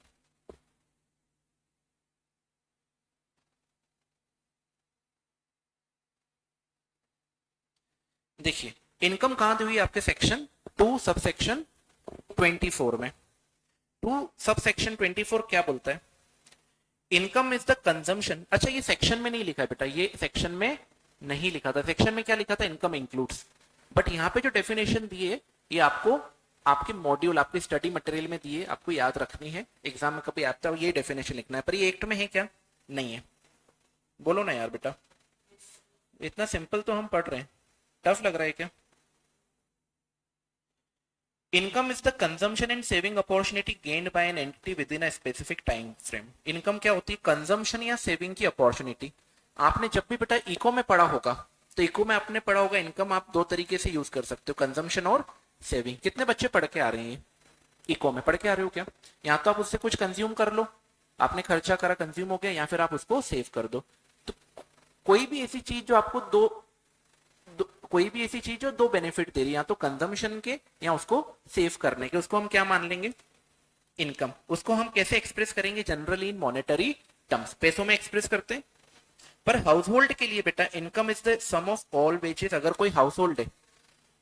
Speaker 1: देखिए इनकम कहां दी हुई है आपके? सेक्शन 2 सब सेक्शन 24 में। 2 सब सेक्शन 24 क्या बोलता है? Income is the consumption. अच्छा ये सेक्शन में नहीं लिखा है बेटा, ये सेक्शन में नहीं लिखा था। सेक्शन में क्या लिखा था? Income includes. बट यहाँ पे जो डेफिनेशन दी है ये आपको आपके मॉड्यूल, आपके स्टडी मटेरियल में दिए, आपको याद रखनी है, एग्जाम में कभी आता है ये डेफिनेशन लिखना है। पर ये एक्ट में है क्या? नहीं है। बोलो ना यार बेटा, इतना सिंपल तो हम पढ़ रहे हैं, टफ लग रहा है क्या? Income is the consumption and saving opportunity gained by an entity with in a specific time frame. Income क्या होती है? कंजम्पशन या सेविंग की अपॉर्चुनिटी। आपने जब भी बेटा इको में पढ़ा होगा, तो इको में आपने पढ़ा होगा इनकम आप दो तरीके से यूज कर सकते हो, कंजम्पशन और सेविंग। कितने बच्चे पढ़ के आ रहे हैं? इको में पढ़ के आ रहे हो क्या? यहाँ तो आप उससे कुछ कंज्यूम कर लो, आपने खर्चा करा, कंज्यूम हो गया, या फिर आप उसको सेव कर दो। तो कोई भी ऐसी चीज जो आपको कोई भी ऐसी चीज जो दो बेनिफिट दे रही है, या तो कंजम्पशन के या उसको सेव करने के, उसको हम क्या मान लेंगे? इनकम। उसको हम कैसे एक्सप्रेस करेंगे? जनरली इन मॉनेटरी टर्म्स, पैसों में एक्सप्रेस करते हैं। पर हाउस होल्ड के लिए बेटा income is the sum of all wages. अगर कोई हाउस होल्ड है,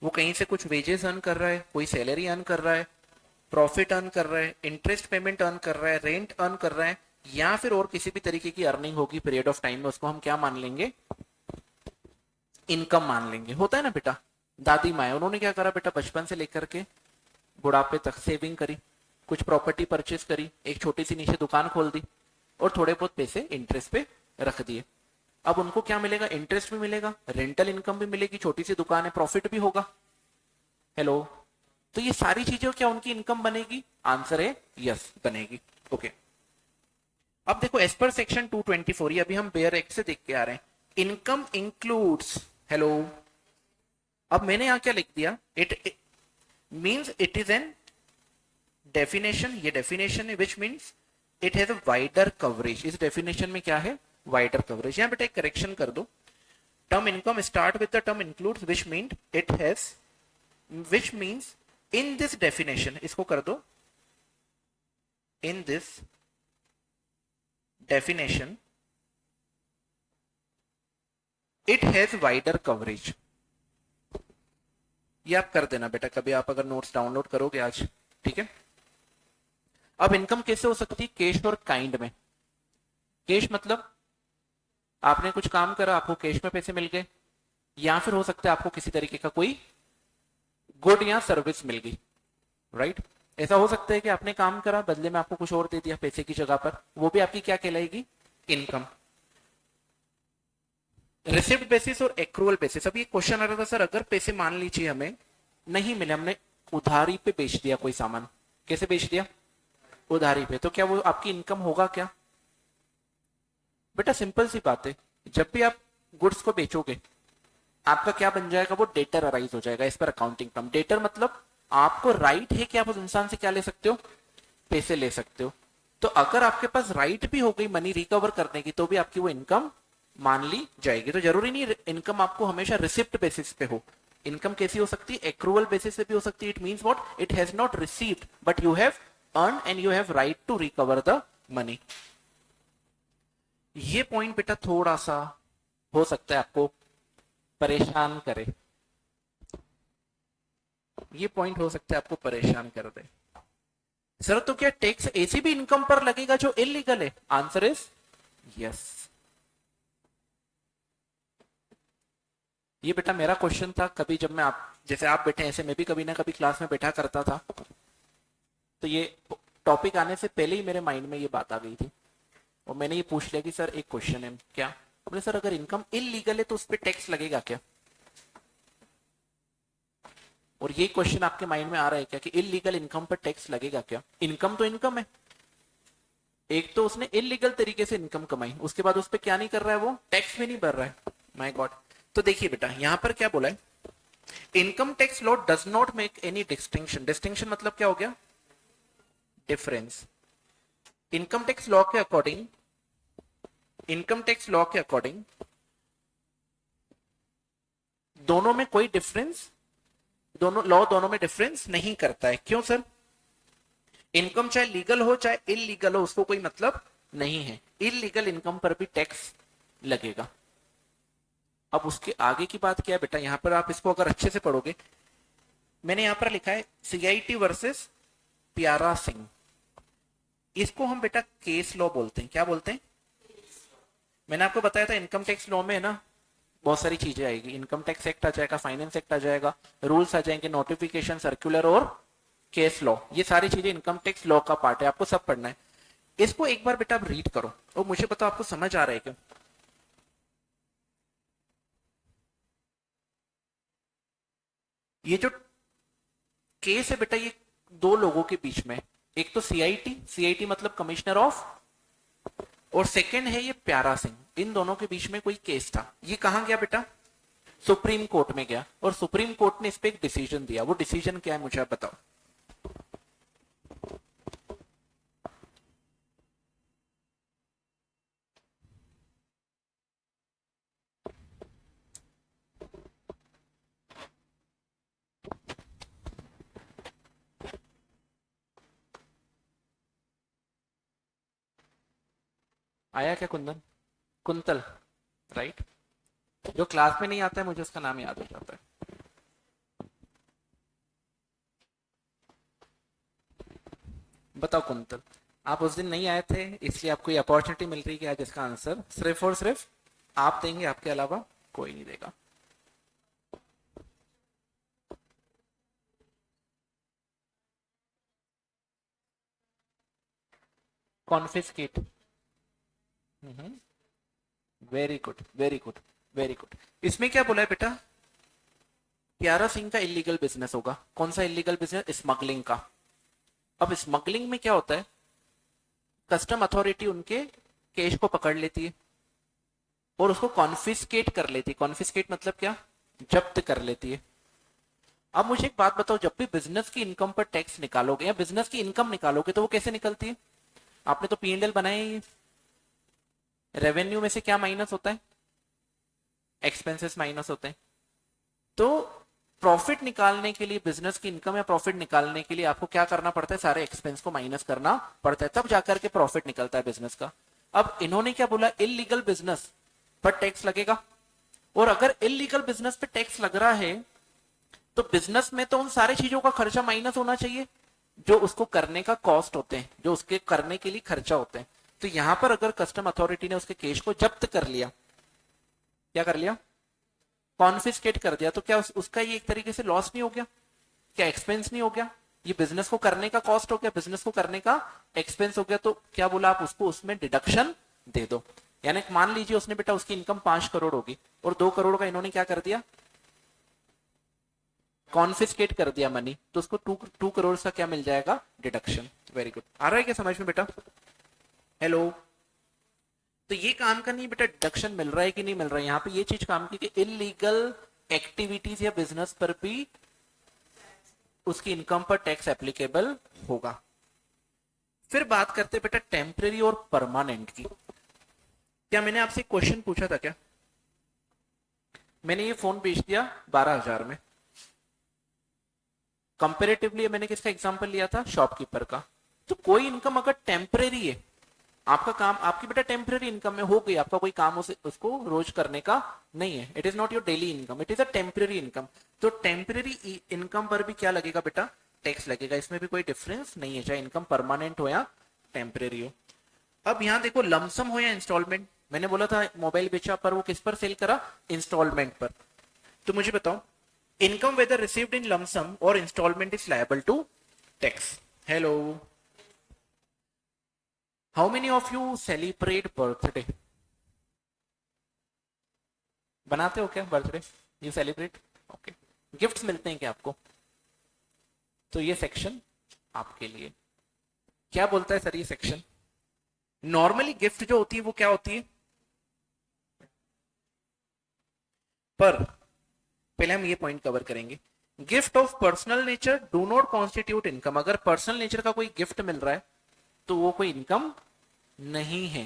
Speaker 1: वो कहीं से कुछ वेजेस अर्न कर रहा है, कोई सैलरी अर्न कर रहा है, प्रॉफिट अर्न कर रहा है, इंटरेस्ट पेमेंट अर्न कर रहा है, रेंट अर्न कर रहा है, या फिर और किसी भी तरीके की अर्निंग होगी पीरियड ऑफ टाइम में, उसको हम क्या मान लेंगे? इनकम मान लेंगे। होता है ना बेटा, दादी माँ उन्होंने क्या करा बेटा, बचपन से लेकर के बुढ़ापे तक सेविंग करी, कुछ प्रॉपर्टी परचेस करी, एक छोटी सी नीचे दुकान खोल दी, और थोड़े बहुत पैसे इंटरेस्ट पे रख दिए। अब उनको क्या मिलेगा? इंटरेस्ट भी मिलेगा, रेंटल इनकम भी मिलेगी, छोटी सी दुकान है, प्रॉफिट भी होगा। हेलो, तो ये सारी चीजें क्या उनकी इनकम बनेगी? आंसर है यस, बनेगी। ओके, अब देखो एज पर सेक्शन 224, ये अभी हम बेयर एक्ट से देख के आ रहे हैं, इनकम इंक्लूड्स। हेलो, अब मैंने यहां क्या लिख दिया? It means it is an definition, ये डेफिनेशन है, which means it has a wider coverage. इस डेफिनेशन में क्या है? Wider coverage. यहां बेटा एक करेक्शन कर दो, term income start with the term includes, which mean it has, which means in this definition, इसको कर दो, in this definition it has wider coverage. ये आप कर देना बेटा कभी आप अगर नोट्स डाउनलोड करोगे आज, ठीक है। अब इनकम कैसे हो सकती है, कैश और काइंड में। कैश मतलब आपने कुछ काम करा, आपको कैश में पैसे मिल गए, या फिर हो सकता है आपको किसी तरीके का कोई गुड या सर्विस मिल गई, राइट। ऐसा हो सकता है कि आपने काम करा, बदले में आपको कुछ और दे दिया पैसे की जगह पर, वो भी आपकी क्या कहलाएगी, इनकम। रिसिप्ट बेसिस और एक्रूअल बेसिस। अब ये क्वेश्चन आ रहा था सर अगर पैसे मान लीजिए हमें नहीं मिले, हमने उधारी पे बेच दिया कोई सामान, कैसे बेच दिया, उधारी पे, तो क्या वो आपकी इनकम होगा क्या। बेटा सिंपल सी बात है, जब भी आप गुड्स को बेचोगे आपका क्या बन जाएगा, वो डेटर अराइज हो जाएगा इस पर अकाउंटिंग टर्म। डेटर मतलब आपको राइट है कि आप उस इंसान से क्या ले सकते हो, पैसे ले सकते हो। तो अगर आपके पास राइट भी हो गई मनी रिकवर करने की, तो भी आपकी वो इनकम मान ली जाएगी। तो जरूरी नहीं इनकम आपको हमेशा रिसिप्ट बेसिस पे हो। इनकम कैसी हो सकती है, एक्रूअल बेसिस पे भी हो सकती है। It means what, it has not received but you have earn and you have right to recover the money. ये पॉइंट बेटा थोड़ा सा हो सकता है आपको परेशान करे, ये पॉइंट हो सकता है आपको परेशान कर दे। सर तो क्या टैक्स ऐसी भी इनकम पर लगेगा जो इलीगल है, आंसर इज यस। ये बेटा मेरा क्वेश्चन था, कभी जब मैं आप जैसे आप बैठे ऐसे मैं भी कभी ना कभी क्लास में बैठा करता था, तो ये टॉपिक आने से पहले ही मेरे माइंड में ये बात आ गई थी, और मैंने ये पूछ लिया कि सर एक क्वेश्चन है क्या, बोले सर अगर इनकम इलीगल है तो उस पर टैक्स लगेगा क्या। और ये क्वेश्चन आपके माइंड में आ रहा है क्या कि इलीगल इनकम पर टैक्स लगेगा क्या। इनकम तो इनकम है, एक तो उसने इलीगल तरीके से इनकम कमाई, उसके बाद उस पर क्या नहीं कर रहा है, वो टैक्स भी नहीं भर रहा है। My God. तो देखिए बेटा यहां पर क्या बोला है, income tax law does not make any distinction. Distinction मतलब क्या हो गया, डिफरेंस। इनकम टैक्स लॉ के अकॉर्डिंग, इनकम टैक्स लॉ के अकॉर्डिंग दोनों में कोई डिफरेंस, दोनों में डिफरेंस नहीं करता है। क्यों सर, इनकम चाहे लीगल हो चाहे इलीगल हो उसको कोई मतलब नहीं है, इलीगल इनकम पर भी टैक्स लगेगा। अब उसके आगे की बात क्या है बेटा, यहां पर आप इसको अगर अच्छे से पढ़ोगे, मैंने यहां पर लिखा है सीआईटी वर्सेस प्यारा सिंह। इसको हम बेटा केस लॉ बोलते हैं। क्या बोलते हैं, मैंने आपको बताया था इनकम टैक्स लॉ में ना बहुत सारी चीजें आएगी, इनकम टैक्स एक्ट आ जाएगा, फाइनेंस एक्ट आ जाएगा, रूल्स आ जाएंगे, नोटिफिकेशन, सर्कुलर और केस लॉ, ये सारी चीजें इनकम टैक्स लॉ का पार्ट है, आपको सब पढ़ना है। इसको एक बार बेटा आप रीड करो और मुझे बताओ आपको समझ आ रहा है क्या। ये जो केस है बेटा ये दो लोगों के बीच में, एक तो सीआईटी, सीआईटी मतलब कमिश्नर ऑफ, और सेकंड है ये प्यारा सिंह। इन दोनों के बीच में कोई केस था, ये कहां गया बेटा, सुप्रीम कोर्ट में गया, और सुप्रीम कोर्ट ने इस पे एक डिसीजन दिया। वो डिसीजन क्या है मुझे आप बताओ। आया क्या कुंदन, कुंतल, राइट। जो क्लास में नहीं आता है मुझे उसका नाम याद हो जाता है। बताओ कुंतल, आप उस दिन नहीं आए थे इसलिए आपको ये अपॉर्चुनिटी मिल रही है कि आज इसका आंसर सिर्फ और सिर्फ आप देंगे, आपके अलावा कोई नहीं देगा। Confiscate, very good very good very good. इसमें क्या बोला है बेटा, प्यारा सिंह का इलीगल बिजनेस होगा। कौन सा इलीगल बिजनेस, स्मगलिंग का। अब स्मगलिंग में क्या होता है, कस्टम अथॉरिटी उनके केश को पकड़ लेती है और उसको कॉन्फिस्केट कर लेती है। कॉन्फिस्केट मतलब क्या, जब्त कर लेती है। अब मुझे एक बात बताओ, जब भी बिजनेस की इनकम पर टैक्स निकालोगे या बिजनेस की इनकम निकालोगे तो वो कैसे निकलती है, आपने तो पी&एल बनाया ही, रेवेन्यू में से क्या माइनस होता है, एक्सपेंसेस माइनस होते हैं। तो प्रॉफिट निकालने के लिए, बिजनेस की इनकम या प्रॉफिट निकालने के लिए आपको क्या करना पड़ता है, सारे एक्सपेंस को माइनस करना पड़ता है, तब जाकर के प्रॉफिट निकलता है बिजनेस का। अब इन्होंने क्या बोला, इलीगल बिजनेस पर टैक्स लगेगा, और अगर इलीगल बिजनेस पे टैक्स लग रहा है तो बिजनेस में तो उन सारी चीजों का खर्चा माइनस होना चाहिए जो उसको करने का कॉस्ट होते हैं, जो उसके करने के लिए खर्चा होते हैं। तो यहां पर अगर कस्टम अथॉरिटी ने उसके केस को जब्त कर लिया, क्या कर लिया, कॉन्फिस्केट कर दिया, तो क्या उसका ये एक तरीके से लॉस नहीं हो गया? क्या एक्सपेंस नहीं हो गया? ये बिजनेस को करने का कॉस्ट हो गया, बिजनेस को करने का एक्सपेंस हो गया। तो क्या बोला, आप उसको उसमें डिडक्शन दे दो। यानी मान लीजिए उसने बेटा उसकी इनकम 5 करोड़ होगी और 2 करोड़ का इन्होंने क्या कर दिया, कॉन्फिस्केट कर दिया मनी, तो उसको 2 करोड़ का क्या मिल जाएगा, डिडक्शन। Very good. आ रहा है क्या समझ में बेटा? हेलो। तो ये काम का नहीं बेटा डिडक्शन मिल रहा है कि नहीं मिल रहा है, यहाँ पे ये चीज काम की कि इलीगल एक्टिविटीज या बिजनेस पर भी उसकी इनकम पर टैक्स एप्लीकेबल होगा। फिर बात करते बेटा टेम्परेरी और परमानेंट की। क्या मैंने आपसे क्वेश्चन पूछा था क्या? मैंने ये फोन बेच दिया 12,000 में, कंपेरेटिवली मैंने किसका एग्जांपल लिया था, शॉपकीपर का। तो कोई इनकम अगर टेम्परेरी है, आपका काम, आपकी बेटा टेम्परेरी इनकम में हो गई, आपका कोई काम उसको रोज करने का नहीं है, it is not your daily income, it is a temporary income. तो टेम्परेरी इनकम पर भी क्या लगेगा बेटा, टैक्स लगेगा। इसमें भी कोई डिफरेंस नहीं है, चाहे इनकम परमानेंट हो या टेम्परेरी हो। अब यहाँ देखो लमसम हो या इंस्टॉलमेंट, मैंने बोला था मोबाइल बेचा पर वो किस पर सेल करा, इंस्टॉलमेंट पर। तो मुझे बताओ, income whether received in lump sum और instalment is liable to tax. Hello, how many of you celebrate birthday? बनाते हो क्या birthday, you celebrate? Okay. Gifts मिलते हैं क्या आपको? तो ये सेक्शन आपके लिए। क्या बोलता है सर ये सेक्शन? नॉर्मली गिफ्ट जो होती है वो क्या होती है, पर पहले हम ये पॉइंट कवर करेंगे। Gift of personal nature do not constitute income. अगर पर्सनल नेचर का कोई गिफ्ट मिल रहा है तो वो कोई इनकम नहीं है,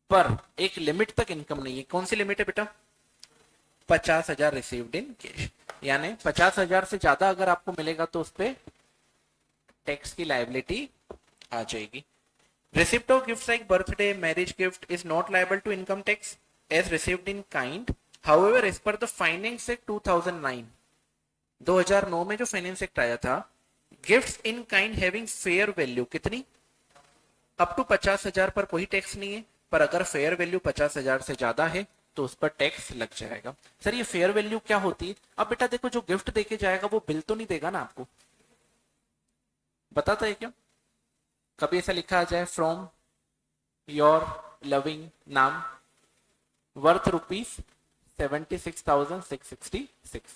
Speaker 1: पर एक लिमिट तक इनकम नहीं है। कौन सी लिमिट है बेटा, 50,000 रिसीव्ड इन कैश। यानी 50,000 से ज्यादा अगर आपको मिलेगा तो उस पर टैक्स की लायबिलिटी आ जाएगी। Receipt of gifts like birthday, marriage gift is not liable to income tax as received in kind. However, as per the Finance Act 2009, 2009 में जो फाइनेंस एक्ट आया था, gifts in kind having fair value कितनी, up to 50,000 पर कोई tax नहीं है, पर अगर फेयर वैल्यू 50,000 से ज्यादा है तो उस पर टैक्स लग जाएगा। सर ये फेयर वैल्यू क्या होती है? अब बेटा देखो, जो गिफ्ट देके जाएगा वो बिल तो नहीं देगा ना आपको, बताता है क्या? कभी ऐसा लिखा आ जाए फ्रॉम योर लविंग नाम वर्थ ₹76,666,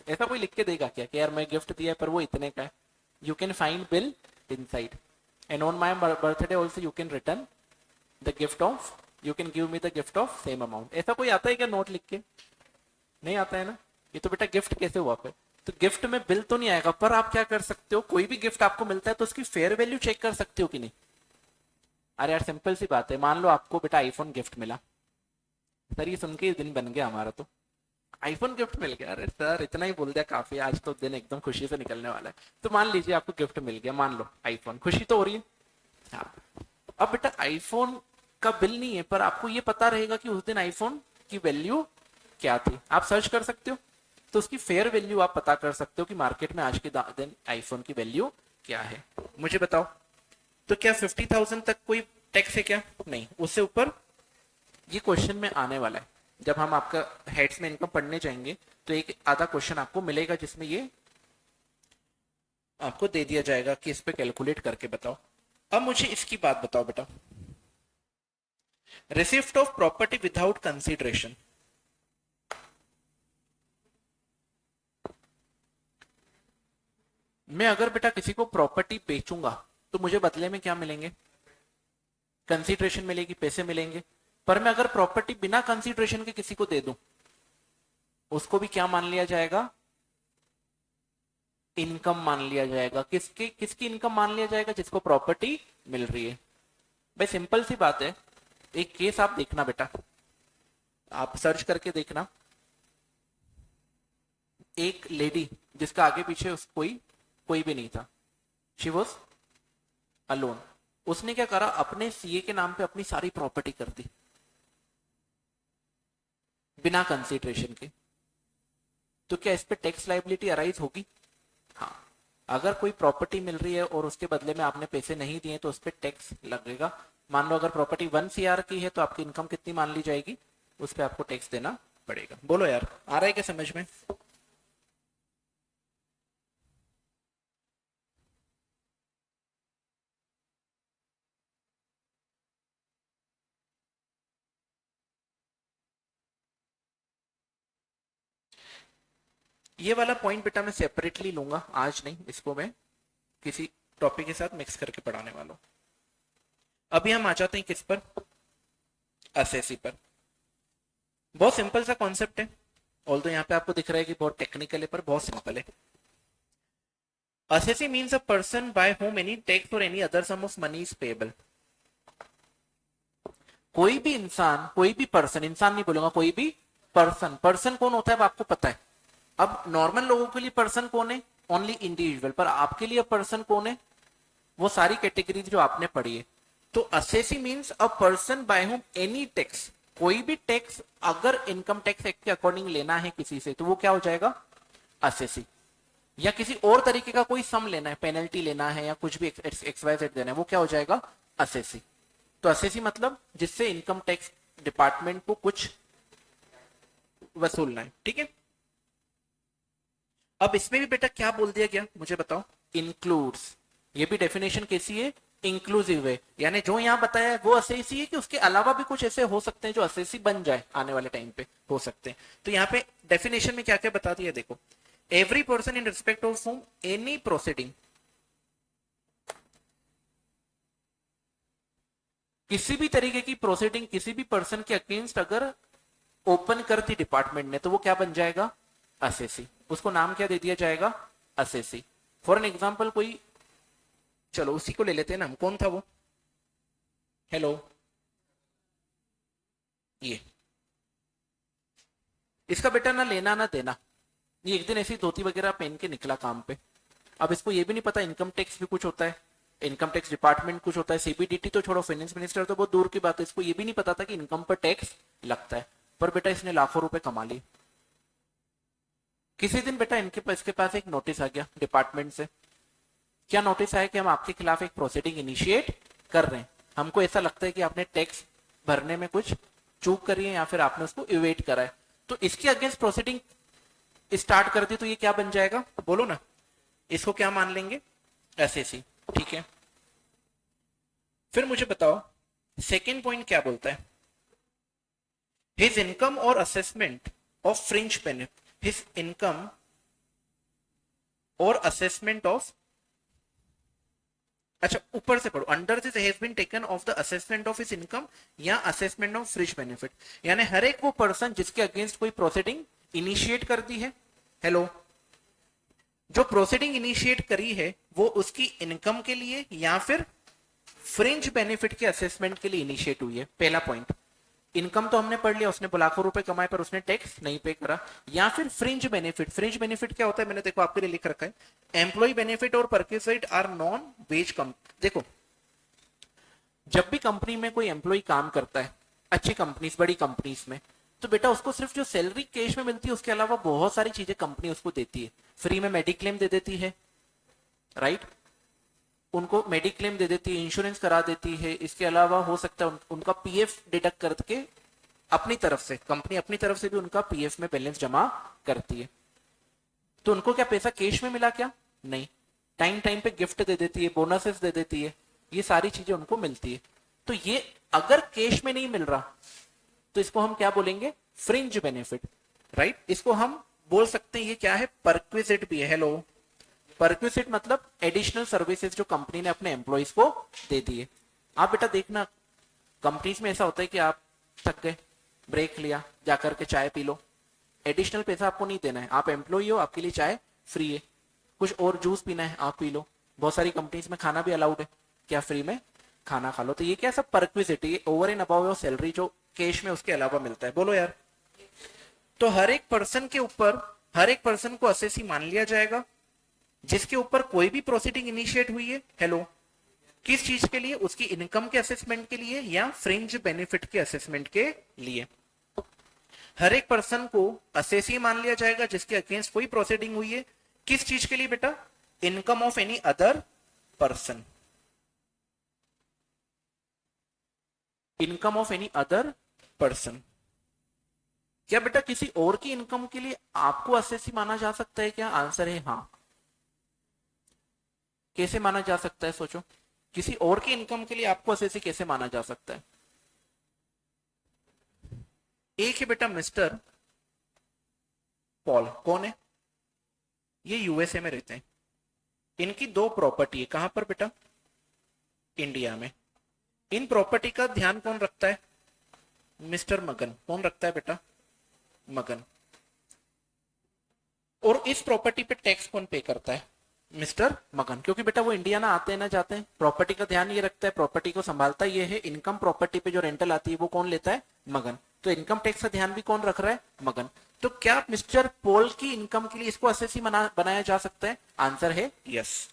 Speaker 1: ऐसा कोई लिख के देगा क्या कि यार मैं गिफ्ट दिया पर वो इतने का है? You can find bill inside and on my birthday also you can return the gift of, you can give me the gift of same amount. ऐसा कोई आता है क्या नोट लिख के? नहीं आता है ना। ये तो बेटा गिफ्ट कैसे हुआ फिर? तो गिफ्ट में बिल तो नहीं आएगा, पर आप क्या कर सकते हो, कोई भी गिफ्ट आपको मिलता है तो उसकी फेयर वैल्यू चेक कर सकते हो कि नहीं। अरे यार सिंपल सी बात है, मान लो आपको बेटा आईफोन गिफ्ट मिला, सर ये सुन के ही दिन बन गया हमारा, तो आईफोन गिफ्ट मिल गया, अरे सर इतना ही बोल दिया काफी, आज तो दिन एकदम खुशी से निकलने वाला है। तो मान लीजिए आपको गिफ्ट मिल गया, मान लो आईफोन, खुशी तो हो रही है। हाँ। अब बेटा आईफोन का बिल नहीं है, पर आपको ये पता रहेगा कि उस दिन आईफोन की वैल्यू क्या थी, आप सर्च कर सकते हो, तो उसकी फेयर वैल्यू आप पता कर सकते हो कि मार्केट में आज के दिन आईफोन की वैल्यू क्या है। मुझे बताओ, तो क्या 50,000 तक कोई टैक्स है क्या? नहीं, उससे ऊपर ये क्वेश्चन में आने वाला है। जब हम आपका हेड्स में इनकम पढ़ने जाएंगे तो एक आधा क्वेश्चन आपको मिलेगा जिसमें ये आपको दे दिया जाएगा कि इस पे कैलकुलेट करके बताओ। अब मुझे इसकी बात बताओ बेटा, receipt of property without consideration. मैं अगर बेटा किसी को प्रॉपर्टी बेचूंगा तो मुझे बदले में क्या मिलेंगे, कंसीडरेशन मिलेगी, पैसे मिलेंगे। पर मैं अगर प्रॉपर्टी बिना कंसीडरेशन के किसी को दे दूं, उसको भी क्या मान लिया जाएगा, इनकम मान लिया जाएगा। किसकी इनकम मान लिया जाएगा, जिसको प्रॉपर्टी मिल रही है। भाई सिंपल सी बात है, एक केस आप देखना बेटा, आप सर्च करके देखना, एक लेडी जिसका आगे पीछे कोई भी नहीं था, शी वॉज अलोन, उसने क्या करा, अपने सीए के नाम पे अपनी सारी प्रॉपर्टी कर दी बिना कंसीडरेशन के। तो क्या इस पे टैक्स लायबिलिटी अराइज होगी? हाँ, अगर कोई प्रॉपर्टी मिल रही है और उसके बदले में आपने पैसे नहीं दिए तो उस पर टैक्स लगेगा। मान लो अगर प्रॉपर्टी 1 CR की है तो आपकी इनकम कितनी मान ली जाएगी, उस पर आपको टैक्स देना पड़ेगा। बोलो यार, आ रहा है क्या समझ में? ये वाला पॉइंट बेटा मैं सेपरेटली लूंगा, आज नहीं, इसको मैं किसी टॉपिक के साथ मिक्स करके पढ़ाने वाला हूं। अभी हम आ जाते हैं किस पर, असेसी पर। बहुत सिंपल सा कॉन्सेप्ट है, ऑल्दो यहाँ पे आपको दिख रहा है कि बहुत टेक्निकल है, पर बहुत सिंपल है। Assessee means a person by whom any tax और any other sum of money is payable. कोई भी इंसान, कोई भी पर्सन, इंसान नहीं बोलूंगा, कोई भी पर्सन। पर्सन कौन होता है वो आपको पता है। अब नॉर्मल लोगों के लिए पर्सन कौन है? Only individual. पर आपके लिए पर्सन कौन है? वो सारी कैटेगरीज जो आपने पढ़ी है। तो assessee means a person by whom any tax, कोई भी टैक्स अगर इनकम टैक्स एक्ट के अकॉर्डिंग लेना है किसी से तो वो क्या हो जाएगा? असेसी। या किसी और तरीके का कोई सम लेना है, पेनल्टी लेना है या कुछ भी XYZ देना है, वो क्या हो जाएगा? असेसी। तो असेसी मतलब जिससे इनकम टैक्स डिपार्टमेंट को कुछ वसूलना है, ठीक है। अब इसमें भी बेटा क्या बोल दिया गया मुझे बताओ? इंक्लूड्स। ये भी डेफिनेशन कैसी है? इंक्लूसिव है। यानी जो यहां बताया है वो असेसी है कि उसके अलावा भी कुछ ऐसे हो सकते हैं जो असेसी बन जाए, आने वाले टाइम पे हो सकते हैं। तो यहाँ पे डेफिनेशन में क्या क्या बता दिया देखो। Every person in respect of home any proceeding, किसी भी तरीके की प्रोसीडिंग किसी भी पर्सन के अगेंस्ट अगर ओपन कर दी डिपार्टमेंट ने तो वो क्या बन जाएगा? असेसी। उसको नाम क्या दे दिया जाएगा? असेसी। फॉर एन एग्जाम्पल कोई, चलो उसी को ले लेते हैं ना हम, कौन था वो? हेलो, ये इसका बेटा ना लेना ना देना, ये एक दिन ऐसी धोती वगैरह पहन के निकला काम पे। अब इसको ये भी नहीं पता इनकम टैक्स भी कुछ होता है, इनकम टैक्स डिपार्टमेंट कुछ होता है, सीबीडीटी तो छोड़ो, फाइनेंस मिनिस्टर तो बहुत दूर की बात है, इसको ये भी नहीं पता था कि इनकम पर टैक्स लगता है। पर बेटा इसने लाखों रुपए कमा लिए। किसी दिन बेटा इसके पास एक नोटिस आ गया डिपार्टमेंट से। क्या नोटिस आया? कि हम आपके खिलाफ एक प्रोसीडिंग इनिशिएट कर रहे हैं, हमको ऐसा लगता है कि आपने टैक्स भरने में कुछ चूक करी है या फिर आपने उसको इवेट करा है, तो इसके अगेंस्ट प्रोसीडिंग स्टार्ट कर दी। तो ये क्या बन जाएगा बोलो ना? इसको क्या मान लेंगे? एसएसी, ठीक है। फिर मुझे बताओ सेकेंड पॉइंट क्या बोलता है? हिज इनकम और assessment of fringe benefit, his income और असेसमेंट ऑफ, अच्छा ऊपर से पढ़ो, under this has been taken of the assessment of his income या असेसमेंट ऑफ फ्रिंज बेनिफिट। यानी हर एक वो पर्सन जिसके अगेंस्ट कोई प्रोसीडिंग इनिशिएट कर दी है, हेलो, जो प्रोसीडिंग इनिशिएट करी है वो उसकी इनकम के लिए या फिर फ्रिंज बेनिफिट के असेसमेंट के लिए इनिशिएट हुई है। पहला पॉइंट, इनकम तो हमने पढ़ लिया, उसने लाखों रुपए कमाए पर उसने टैक्स नहीं पे करा। या फिर फ्रिंज बेनिफिट, फ्रिंज बेनिफिट क्या होता है? मैंने देखो आपके लिए लिख रखा है, एम्प्लॉय बेनिफिट और परक्विजिट आर नॉन वेज कम। देखो जब भी कंपनी में कोई एम्प्लॉय काम करता है, अच्छी कंपनीज, बड़ी कंपनीज में, तो बेटा उसको सिर्फ जो सैलरी कैश में मिलती है उसके अलावा बहुत सारी चीजें कंपनी उसको देती है। फ्री में मेडिक्लेम दे देती है, राइट, उनको मेडिक्लेम दे देती है, इंश्योरेंस करा देती है। इसके अलावा हो सकता है उनका पीएफ डिडक्ट करके अपनी तरफ से, कंपनी अपनी तरफ से भी उनका पीएफ में बैलेंस जमा करती है। तो उनको क्या पैसा कैश में मिला? क्या नहीं, टाइम टाइम पे गिफ्ट दे देती है, बोनसेस दे देती है, ये सारी चीजें उनको मिलती है। तो ये अगर कैश में नहीं मिल रहा तो इसको हम क्या बोलेंगे? Fringe benefit, right. इसको हम बोल सकते हैं ये क्या है? परक्विजिट भी है। हेलो, परक्विजिट मतलब एडिशनल सर्विसेज जो कंपनी ने अपने एम्प्लॉइज को दे दिए। आप बेटा देखना कंपनीज में ऐसा होता है कि आप थक गए, ब्रेक लिया, जाकर के चाय पी लो, एडिशनल पैसा आपको नहीं देना है, आप एम्प्लॉय हो, आपके लिए चाय फ्री है। कुछ और जूस पीना है आप पी लो, बहुत सारी कंपनीज में खाना भी अलाउड है, क्या फ्री में खाना खा लो। तो ये क्या सब परक्विजिट, ये over and above your salary जो कैश में उसके अलावा मिलता है। बोलो यार, तो हर एक पर्सन के ऊपर, हर एक पर्सन को असेसी मान लिया जाएगा जिसके ऊपर कोई भी प्रोसीडिंग इनिशिएट हुई है। हेलो, किस चीज के लिए? उसकी इनकम के असेसमेंट के लिए या फ्रिंज बेनिफिट के असेसमेंट के लिए। हर एक पर्सन को असेसी मान लिया जाएगा जिसके अगेंस्ट कोई प्रोसीडिंग हुई है। किस चीज के लिए बेटा? Income of any other person, income of any other person. क्या बेटा किसी और की इनकम के लिए आपको असेसी माना जा सकता है क्या? आंसर है हाँ। कैसे माना जा सकता है सोचो, किसी और की इनकम के लिए आपको असेसी कैसे माना जा सकता है? एक है बेटा मिस्टर पॉल, कौन है? ये यूएसए में रहते हैं। इनकी दो प्रॉपर्टी है, कहां पर बेटा? इंडिया में। इन प्रॉपर्टी का ध्यान कौन रखता है? मिस्टर मगन। कौन रखता है बेटा? मगन। और इस प्रॉपर्टी पे टैक्स कौन पे करता है? मिस्टर मगन, क्योंकि बेटा वो इंडिया ना आते हैं ना जाते हैं। प्रॉपर्टी का ध्यान ये रखता है, प्रॉपर्टी को संभालता ये है। इनकम प्रॉपर्टी पे जो रेंटल आती है वो कौन लेता है? मगन। तो इनकम टैक्स का ध्यान भी कौन रख रहा है? मगन। तो क्या मिस्टर पॉल की इनकम के लिए इसको असेसी बनाया जा सकता है? आंसर है yes.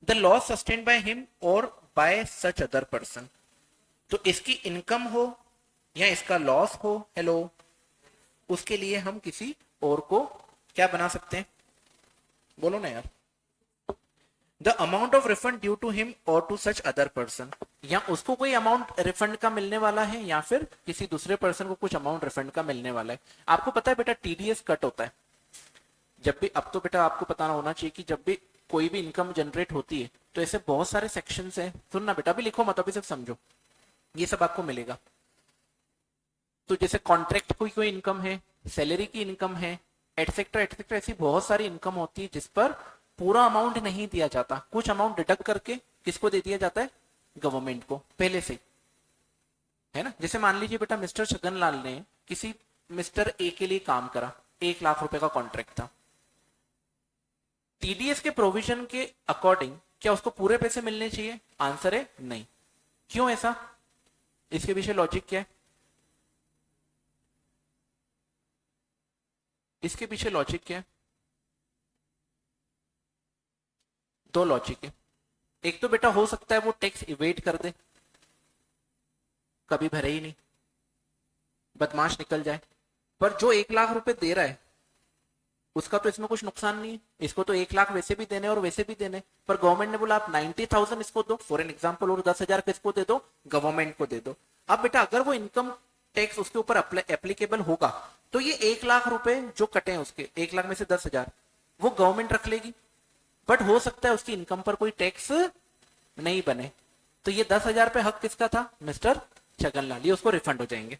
Speaker 1: The loss sustained by him और बाय सच अदर पर्सन। तो इसकी इनकम हो या इसका लॉस हो, हेलो, उसके लिए हम किसी और को क्या बना सकते हैं? बोलो ना यार। The amount of refund due to him और टू सच अदर पर्सन, या उसको कोई अमाउंट रिफंड का मिलने वाला है या फिर किसी दूसरे पर्सन को कुछ अमाउंट रिफंड का मिलने वाला है। आपको पता है बेटा टीडीएस कट होता है जब भी, अब तो बेटा आपको पता होना चाहिए कि जब भी कोई भी इनकम जनरेट होती है तो ऐसे बहुत सारे सेक्शंस हैं। सुनना बेटा, अभी लिखो मत, अभी सिर्फ समझो, ये सब आपको मिलेगा। तो जैसे कॉन्ट्रैक्ट कोई इनकम है, सैलरी की इनकम है, एटसेट्रा एटसेट्रा, ऐसी बहुत सारी इनकम होती है जिस पर पूरा अमाउंट नहीं दिया जाता, कुछ अमाउंट डिडक्ट करके किसको दे दिया जाता है? गवर्नमेंट को पहले से, है ना। जैसे मान लीजिए बेटा मिस्टर छगनलाल ने किसी मिस्टर ए के लिए काम करा, 1 लाख रुपए का कॉन्ट्रैक्ट था। टीडीएस के प्रोविजन के अकॉर्डिंग क्या उसको पूरे पैसे मिलने चाहिए? आंसर है नहीं। क्यों ऐसा? इसके पीछे लॉजिक क्या है? इसके पीछे लॉजिक क्या है? दो लॉजिक है। एक तो बेटा हो सकता है वो टैक्स इवेट कर दे, कभी भरे ही नहीं, बदमाश निकल जाए। पर जो 1 लाख रुपए दे रहा है उसका तो इसमें कुछ नुकसान नहीं है, इसको तो 1 लाख वैसे भी देने और वैसे भी देने। पर गवर्नमेंट ने बोला आप 90,000 इसको दो फॉर एन एग्जाम्पल, और 10,000 किसको दे दो? गवर्नमेंट को दे दो। अब बेटा अगर वो इनकम टैक्स उसके ऊपर एप्लीकेबल होगा तो ये 1 लाख रुपए जो कटे हैं उसके 1 लाख में से 10,000 वो गवर्नमेंट रख लेगी। बट हो सकता है उसकी इनकम पर कोई टैक्स नहीं बने, तो ये 10,000 पे हक किसका था? मिस्टर छगनलाल। ये उसको रिफंड हो जाएंगे।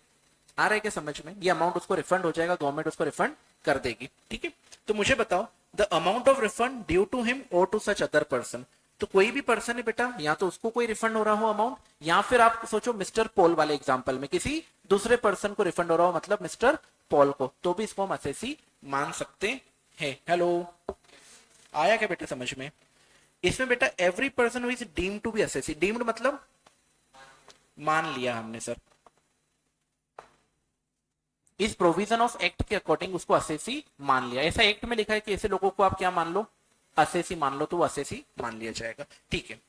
Speaker 1: आ रहा है क्या समझ में? ये अमाउंट उसको रिफंड हो जाएगा, गवर्नमेंट उसको रिफंड कर देगी। ठीक है, तो मुझे बताओ the amount of refund due to him और टू सच अदर पर्सन। तो कोई भी पर्सन है बेटा, या तो उसको कोई रिफंड हो रहा हो अमाउंट, या फिर आप सोचो मिस्टर पॉल वाले एग्जांपल में किसी दूसरे पर्सन को रिफंड हो रहा हो, मतलब मिस्टर पॉल को, तो भी इसको हम असेसी मान सकते हैं। हेलो, आया क्या बेटा समझ में? इसमें बेटा every person who is deemed to be assessee, deemed मतलब मान लिया हमने सर, इस प्रोविजन ऑफ एक्ट के अकॉर्डिंग उसको असेसी मान लिया। ऐसा एक्ट में लिखा है कि ऐसे लोगों को आप क्या मान लो? असेसी मान लो, तो वो असेसी मान लिया जाएगा। ठीक है।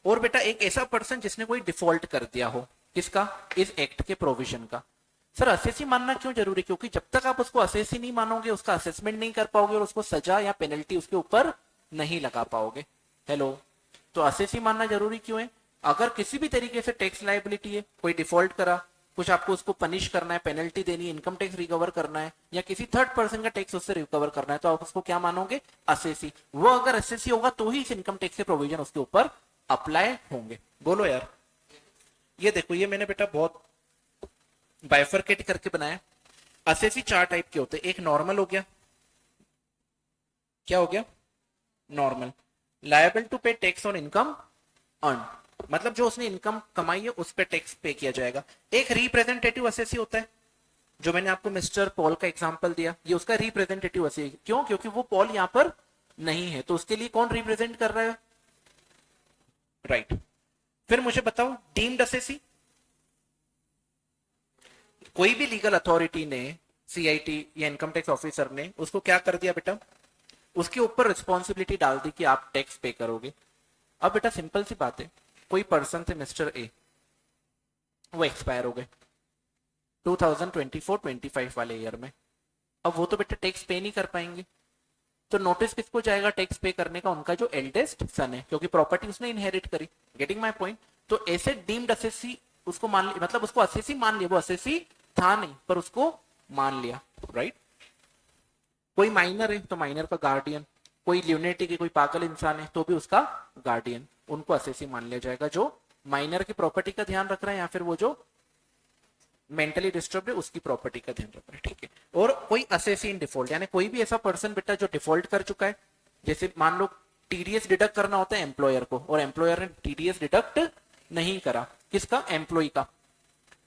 Speaker 1: और बेटा एक ऐसा पर्सन जिसने कोई डिफॉल्ट कर दिया हो, किसका? इस एक्ट के प्रोविजन का। सर असेसी मानना क्यों जरूरी? क्योंकि जब तक आप उसको असेसी नहीं मानोगे उसका असेसमेंट नहीं कर पाओगे और उसको सजा या पेनल्टी उसके ऊपर नहीं लगा पाओगे। हेलो, तो असेसी मानना जरूरी क्यों है? अगर किसी भी तरीके से टैक्स लायबिलिटी है, कोई डिफॉल्ट करा, कुछ आपको उसको पनिश करना है, पेनल्टी देनी है, इनकम टैक्स रिकवर करना है, या किसी थर्ड पर्सन का टैक्स उससे रिकवर करना है, तो आप उसको क्या मानोगे? असेसी। वो अगर असेसी होगा तो ही इस इनकम टैक्स के प्रोविजन उसके ऊपर अप्लाई होंगे। बोलो यार। ये देखो, ये मैंने बेटा बहुत बाइफरकेट करके बनाया। असेसी 4 टाइप के होते हैं। एक नॉर्मल हो गया, क्या हो गया? नॉर्मल। लायबल टू पे टैक्स ऑन इनकम अर्न, मतलब जो उसने इनकम कमाई है उस पर टैक्स पे किया जाएगा। एक रिप्रेजेंटेटिव असेसी होता है, जो मैंने आपको मिस्टर पॉल का एग्जांपल दिया, ये उसका रिप्रेजेंटेटिव असेसी। क्यों? क्योंकि वो पॉल यहां पर नहीं है, तो उसके लिए कौन रिप्रेजेंट कर रहा है? राइट। फिर मुझे बताओ डीम्ड असेसी। कोई भी लीगल अथॉरिटी ने, सीआईटी या इनकम टैक्स ऑफिसर ने उसको क्या कर दिया बेटा? उसके ऊपर रिस्पॉन्सिबिलिटी डाल दी कि आप टैक्स पे करोगे। अब बेटा सिंपल सी बात है, कोई पर्सन थे मिस्टर ए, वो एक्सपायर हो गए, 2024-25 वाले ईयर में। अब वो तो बेटा टैक्स पे नहीं कर पाएंगे, तो नोटिस किसको जाएगा टैक्स पे करने का? उनका जो एल्डेस्ट सन है, क्योंकि प्रॉपर्टी उसने इनहेरिट करी। Getting my point? तो एसेट डीम्ड असेसी उसको मान लिया, मतलब उसको असेसी मान लिया, वो असेसी था नहीं पर उसको मान लिया, राइट। कोई माइनर है तो माइनर का गार्डियन, कोई ल्यूनेटिक है, कोई पागल इंसान है तो भी उसका गार्डियन, उनको असेसी मान लिया जाएगा, जो माइनर की प्रॉपर्टी का ध्यान रख रहा है या फिर वो जो मेंटली डिस्टर्ब है उसकी प्रॉपर्टी का ध्यान रख रहा है, ठीक है। और कोई असेसी इन डिफॉल्ट, यानी कोई भी ऐसा पर्सन बेटा जो डिफॉल्ट कर चुका है, जैसे मान लो टीडीएस डिडक्ट करना होता है एम्प्लॉयर को और एम्प्लॉयर ने टीडीएस डिडक्ट नहीं करा, किसका? एम्प्लॉय का,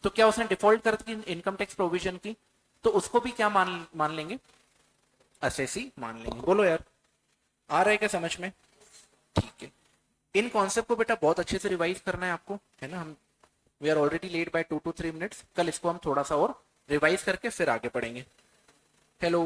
Speaker 1: तो क्या उसने डिफॉल्ट कर दी इनकम टैक्स प्रोविजन की, तो उसको भी क्या मान लेंगे? असेसी मान लेंगे। बोलो यार, आ रहा है क्या समझ में? ठीक है। इन कॉन्सेप्ट को बेटा बहुत अच्छे से रिवाइज करना है आपको, है ना। हम we are already late by 2 to 3 minutes, कल इसको हम थोड़ा सा और रिवाइज करके फिर आगे बढ़ेंगे। हेलो।